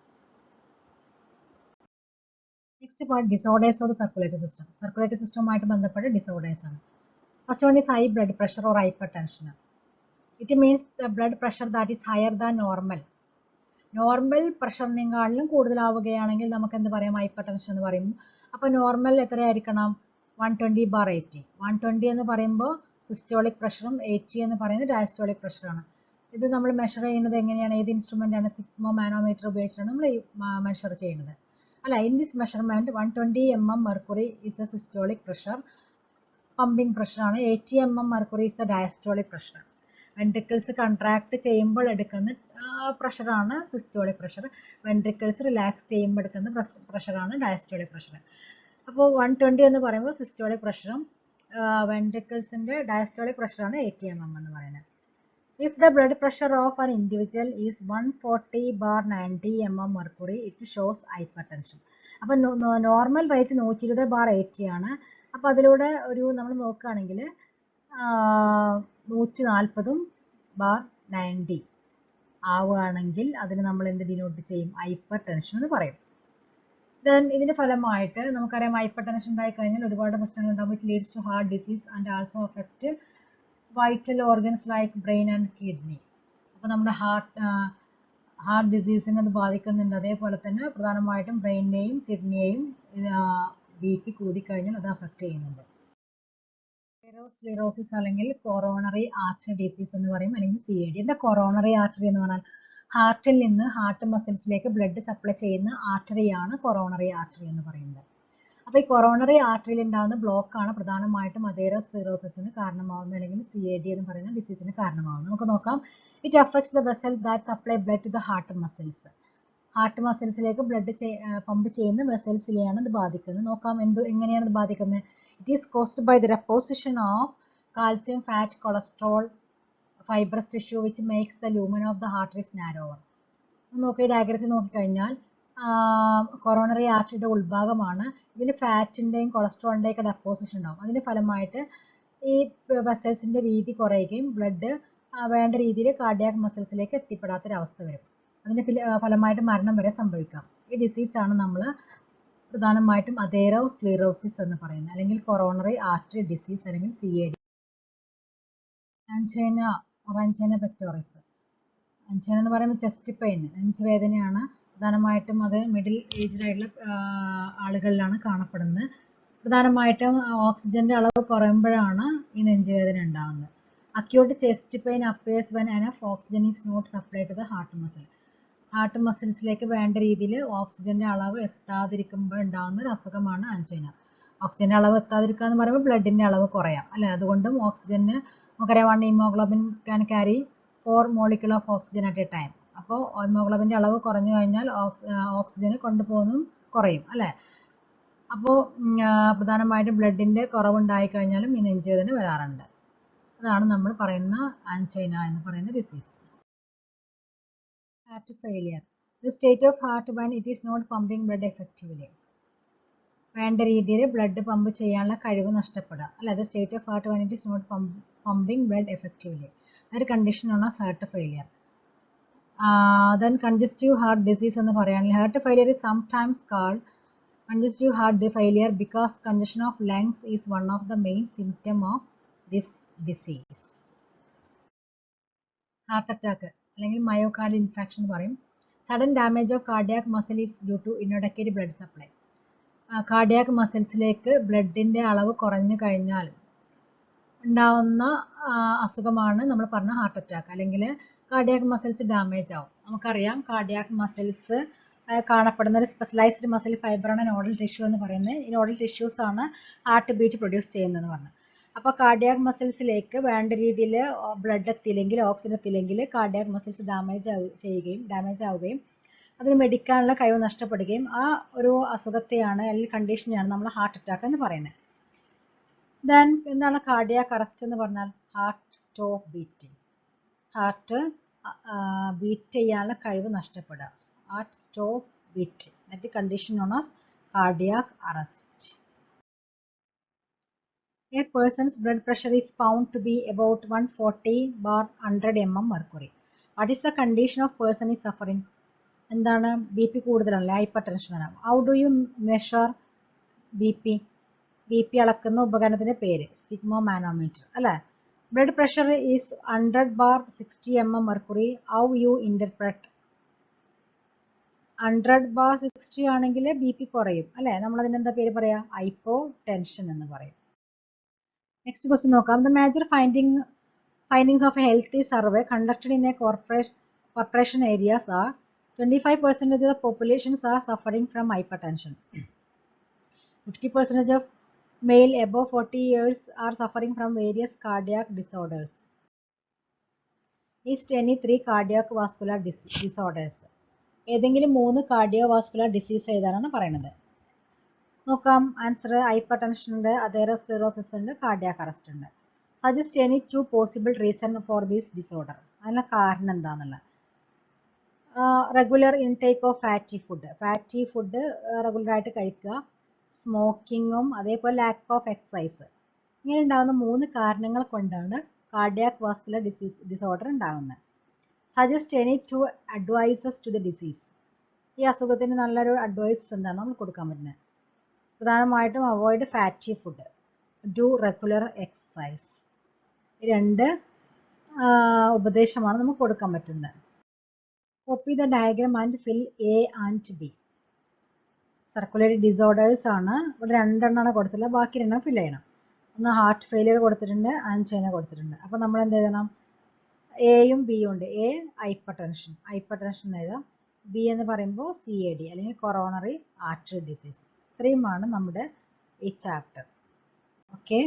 Next part, disorders of the circulatory system. Circulatory സിസ്റ്റവുമായിട്ട് ബന്ധപ്പെട്ട ഡിസോർഡേഴ്സ് ആണ്. First one is high blood pressure or hypertension. It means the blood pressure that is higher than normal. Normal പ്രഷറിനെക്കാളിലും കൂടുതലാവുകയാണെങ്കിൽ നമുക്ക് എന്ത് പറയാം? ഹൈപ്പർ ടെൻഷൻ എന്ന് പറയും. അപ്പോൾ നോർമൽ എത്രയായിരിക്കണം? 120/80. 120 എന്ന് പറയുമ്പോൾ സിസ്റ്റോളിക് പ്രഷറും 80 എന്ന് പറയുന്നത് ഡയസ്റ്റോളിക് പ്രഷറാണ്. ഇത് നമ്മൾ മെഷർ ചെയ്യുന്നത് എങ്ങനെയാണ്? ഏത് ഇൻസ്ട്രുമെന്റ് ആണ്? സിഗ്മോ മാനോമീറ്റർ ഉപയോഗിച്ചാണ് നമ്മൾ മെഷർ ചെയ്യുന്നത് അല്ല. In this measurement 120 mm mercury is a systolic pressure, pumping പ്രഷറാണ്. 80 mm mercury is the diastolic pressure. Ventricles contract ചെയ്യുമ്പോൾ എടുക്കുന്ന പ്രഷറാണ് സിസ്റ്റോളിക് പ്രഷർ. വെൻട്രിക്കിൾസ് റിലാക്സ് ചെയ്യുമ്പോൾ എടുക്കുന്ന പ്രഷറാണ് ഡയസ്റ്റോളിക് പ്രഷർ. അപ്പോൾ 120 എന്ന് പറയുമ്പോൾ സിസ്റ്റോളിക് പ്രഷറും വെൻട്രിക്കിൾസിന്റെ ഡയസ്റ്റോളിക് പ്രഷറാണ് 80 mm എന്ന് പറയുന്നത്. If the blood pressure of an individual is 140/90 mm mercury, it shows hypertension. അപ്പോൾ നോർമൽ റേറ്റ് 120/80 ആണ്. അപ്പോൾ അതിലൂടെ ഒരു നമ്മൾ നോക്കുകയാണെങ്കിൽ 140/90 ആവുകയാണെങ്കിൽ അതിന് നമ്മൾ എന്ത് ഡിനോട്ട് ചെയ്യും? ഹൈപ്പർ ടെൻഷൻ എന്ന് പറയും. ദെൻ ഇതിന്റെ ഫലമായിട്ട് നമുക്കറിയാം ഹൈപ്പർ ടെൻഷൻ ഉണ്ടായി കഴിഞ്ഞാൽ ഒരുപാട് പ്രശ്നങ്ങൾ ഉണ്ടാകും. It leads to heart disease and also affect vital organs like brain and kidney. അപ്പോൾ നമ്മുടെ ഹാർട്ട് ഡിസീസിനെ അത് ബാധിക്കുന്നുണ്ട്. അതേപോലെ തന്നെ പ്രധാനമായിട്ടും ബ്രെയിനിനെയും കിഡ്നിയെയും BP കൂടിക്കഴിഞ്ഞാൽ അത് അഫക്റ്റ് ചെയ്യുന്നുണ്ട്. സ്ക്ലെറോസിസ് അല്ലെങ്കിൽ കൊറോണറി ആർട്ടറി ഡിസീസ് എന്ന് പറയും, അല്ലെങ്കിൽ CAD. എന്താ കൊറോണറി ആർട്ടറി എന്ന് പറഞ്ഞാൽ? ഹാർട്ടിൽ നിന്ന് ഹാർട്ട് മസിൽസിലേക്ക് ബ്ലഡ് സപ്ലൈ ചെയ്യുന്ന ആർട്ടറിയാണ് കൊറോണറി ആർട്ടറി എന്ന് പറയുന്നത്. അപ്പോൾ ഈ കൊറോണറി ആർട്ടറിയിൽ ഉണ്ടാകുന്ന ബ്ലോക്കാണ് പ്രധാനമായിട്ടും അതേറോസ്ക്ലെറോസിന് കാരണമാവുന്നത്, അല്ലെങ്കിൽ CAD എന്ന് പറയുന്ന ഡിസീസിന് കാരണമാവുന്നത്. നമുക്ക് നോക്കാം. It affects the vessel that supply blood to the heart muscles. Heart മസിൽസിലേക്ക് ബ്ലഡ് പമ്പ് ചെയ്യുന്ന വെസൽസിലെയാണ് ഇത് ബാധിക്കുന്നത്. നോക്കാം എങ്ങനെയാണ് ഇത് ബാധിക്കുന്നത്. It is caused by the deposition of calcium, fat, cholesterol, fibrous tissue which makes the lumen of the arteries narrower. നോക്കി ഡയഗ്രത്തിൽ നോക്കിക്കഴിഞ്ഞാൽ കൊറോണറി ആർട്ടറിയുടെ ഉൾഭാഗമാണ്. ഇതിൽ ഫാറ്റിൻ്റെയും കൊളസ്ട്രോളിൻ്റെയും ഒക്കെ ഡെപ്പോസിഷൻ ഉണ്ടാവും. അതിൻ്റെ ഫലമായിട്ട് ഈ വെസൽസിൻ്റെ വീതി കുറയുകയും ബ്ലഡ് വേണ്ട രീതിയിൽ കാർഡിയാക് മസിൽസിലേക്ക് എത്തിപ്പെടാത്തൊരവസ്ഥ വരും. അതിൻ്റെ ഫലമായിട്ട് മരണം വരെ സംഭവിക്കാം. ഈ ഡിസീസാണ് നമ്മൾ പ്രധാനമായിട്ടും അതെറോസ്ക്ലീറോസിസ് എന്ന് പറയുന്നത്, അല്ലെങ്കിൽ കൊറോണറി ആർട്ടറി ഡിസീസ്, അല്ലെങ്കിൽ CAD. Angina or angina pectoris. Angina എന്ന് പറയുമ്പോൾ ചെസ്റ്റ് പെയിൻ, നെഞ്ചുവേദനയാണ്. പ്രധാനമായിട്ടും അത് മിഡിൽ ഏജ്ഡ് ആയിട്ടുള്ള ആളുകളിലാണ് കാണപ്പെടുന്നത്. പ്രധാനമായിട്ടും ഓക്സിജന്റെ അളവ് കുറയുമ്പോഴാണ് ഈ നെഞ്ചുവേദന ഉണ്ടാകുന്നത്. Acute chest pain appears when enough oxygen is not supplied to the heart muscle. Heart മസിൽസിലേക്ക് വേണ്ട രീതിയിൽ ഓക്സിജന്റെ അളവ് എത്താതിരിക്കുമ്പോൾ ഉണ്ടാകുന്ന ഒരു അസുഖമാണ് ആൻജൈന. ഓക്സിജന്റെ അളവ് എത്താതിരിക്കുക എന്ന് പറയുമ്പോൾ ബ്ലഡിന്റെ അളവ് കുറയാം അല്ലെ. അതുകൊണ്ടും ഓക്സിജന് നമുക്കറിയാം 1 haemoglobin can carry 4 molecule of oxygen at A time. അപ്പോൾ ഹീമോഗ്ലോബിന്റെ അളവ് കുറഞ്ഞു കഴിഞ്ഞാൽ ഓക്സിജന് കൊണ്ടുപോകുന്നതും കുറയും അല്ലെ. അപ്പോൾ പ്രധാനമായിട്ടും ബ്ലഡിന്റെ കുറവുണ്ടായി കഴിഞ്ഞാലും ഈ നെഞ്ചുവേദന വരാറുണ്ട്. അതാണ് നമ്മൾ പറയുന്ന ആൻജൈന എന്ന് പറയുന്ന disease. Heart failure. The state of heart when it is not pumping blood effectively. വേണ്ട രീതിയിൽ ബ്ലഡ് പമ്പ് ചെയ്യാനുള്ള കഴിവ് നഷ്ടപ്പെടുക അല്ലെ. The state of heart when it is not pumping blood effectively. ഒരു കണ്ടീഷനാണ് heart failure. Then congestive heart disease എന്ന് പറയുകയാണെങ്കിൽ heart failure is sometimes called congestive heart failure because congestion of lungs is one of the main symptom of this disease. Heart attack അല്ലെങ്കിൽ myocardial infarction എന്ന് പറയും. Sudden damage of cardiac muscle is due to inadequate blood supply. Cardiac മസിൽസിലേക്ക് ബ്ലഡിന്റെ അളവ് കുറഞ്ഞു കഴിഞ്ഞാൽ ഉണ്ടാവുന്ന അസുഖമാണ് നമ്മൾ പറഞ്ഞ ഹാർട്ട് അറ്റാക്ക്, അല്ലെങ്കിൽ കാർഡിയാക് മസിൽസ് ഡാമേജ് ആവും. നമുക്കറിയാം കാർഡിയാക് മസിൽസ് കാണപ്പെടുന്ന ഒരു സ്പെഷ്യലൈസ്ഡ് മസിൽ ഫൈബറാണ് നോഡൽ ടിഷ്യൂ എന്ന് പറയുന്നത്. ഈ നോഡൽ ടിഷ്യൂസ് ആണ് ഹാർട്ട് ബീറ്റ് പ്രൊഡ്യൂസ് ചെയ്യുന്നതെന്ന് പറഞ്ഞു. അപ്പോൾ കാർഡിയാക് മസിൽസിലേക്ക് വേണ്ട രീതിയിൽ ബ്ലഡ് എത്തിയില്ലെങ്കിൽ, ഓക്സിജൻ എത്തിയില്ലെങ്കിൽ കാർഡിയാക് മസിൽസ് ഡാമേജ് ആവുകയും അതിന് മെഡിക്കാനുള്ള കഴിവ് നഷ്ടപ്പെടുകയും ആ ഒരു അസുഖത്തെയാണ് അല്ലെങ്കിൽ കണ്ടീഷനെയാണ് നമ്മൾ ഹാർട്ട് അറ്റാക്ക് എന്ന് പറയുന്നത്. ദെൻ എന്താണ് കാർഡിയാക് അറസ്റ്റ് എന്ന് പറഞ്ഞാൽ? Heart stop beating. Heart beat ചെയ്യാനുള്ള കഴിവ് നഷ്ടപ്പെടുക. Heart stop beating. That condition known as cardiac arrest. A person's blood pressure is found to be about 140/100 mm mercury. What is the condition of person is suffering? എന്താണ്? BP കൂടുതലാണല്ലേ, hyper ടെൻഷനാണ്. How do you measure BP അളക്കുന്ന ഉപകരണത്തിന്റെ പേര് സ്ഫിഗ്മോ manometer അല്ലേ. Blood pressure is 100/60 mm mercury. How you interpret? 100/60 ആണെങ്കിൽ BP കുറയും അല്ലേ. നമ്മൾ അതിനെന്താ പേര് പറയാ? ഹൈപ്പോ ടെൻഷൻ എന്ന് പറയും. നെക്സ്റ്റ് ക്വസ്റ്റ്യൻ നോക്കാം. The major findings of a healthy survey conducted in a corporation areas are 25% of the populations are suffering from hypertension. 50% of male above 40 years are suffering from various cardiac disorders. List any 3 cardiovascular disorders. ഏതെങ്കിലും 3 cardiovascular disease ഏതാണെന്ന് പറയുന്നത്. നോക്കാം. Answer hyper tension ഉണ്ട്, അതെറോസ്ക്ലീറോസിസ് ഉണ്ട്, cardiac arrest ഉണ്ട്. Suggest any 2 possible reason for this disorder. അതിനുള്ള കാരണം എന്താണെന്നുള്ളത്. Regular intake of fatty food റെഗുലറായിട്ട് കഴിക്കുക, സ്മോക്കിങ്ങും അതേപോലെ ലാക്ക് ഓഫ് എക്സസൈസ്. ഇങ്ങനെ ഉണ്ടാകുന്ന 3 കാരണങ്ങൾ കൊണ്ടാണ് കാർഡിയാക് വാസ്കുലർ ഡിസോർഡർ ഉണ്ടാകുന്നത്. Suggest any 2 advises to the disease. ഈ അസുഖത്തിന് നല്ലൊരു അഡ്വൈസ് എന്താണ് നമ്മൾ കൊടുക്കാൻ പറ്റുന്നത്? പ്രധാനമായിട്ടും avoid fatty food, do regular exercise. 2 ഉപദേശമാണ് നമുക്ക് കൊടുക്കാൻ പറ്റുന്നത്. Copy the diagram and fill A and B. Circulatory disorders ആണ്. ഇവിടെ 2 എണ്ണമാണ് കൊടുത്തില്ല, ബാക്കി 2 ഫിൽ ചെയ്യണം. ഒന്ന് ഹാർട്ട് ഫെയിലിയർ കൊടുത്തിട്ടുണ്ട്, ആൻജൈന കൊടുത്തിട്ടുണ്ട്. അപ്പോൾ നമ്മൾ എന്ത് എഴുതണം? എയും ബിയും ഉണ്ട്. എ ഹൈപ്പർ ടെൻഷൻ എഴുതാം. ബി എന്ന് പറയുമ്പോൾ CAD അല്ലെങ്കിൽ കൊറോണറി ആർട്ടറി ഡിസീസ്. ഇത്രയുമാണ് നമ്മുടെ ഈ ചാപ്റ്റർ. ഓക്കെ.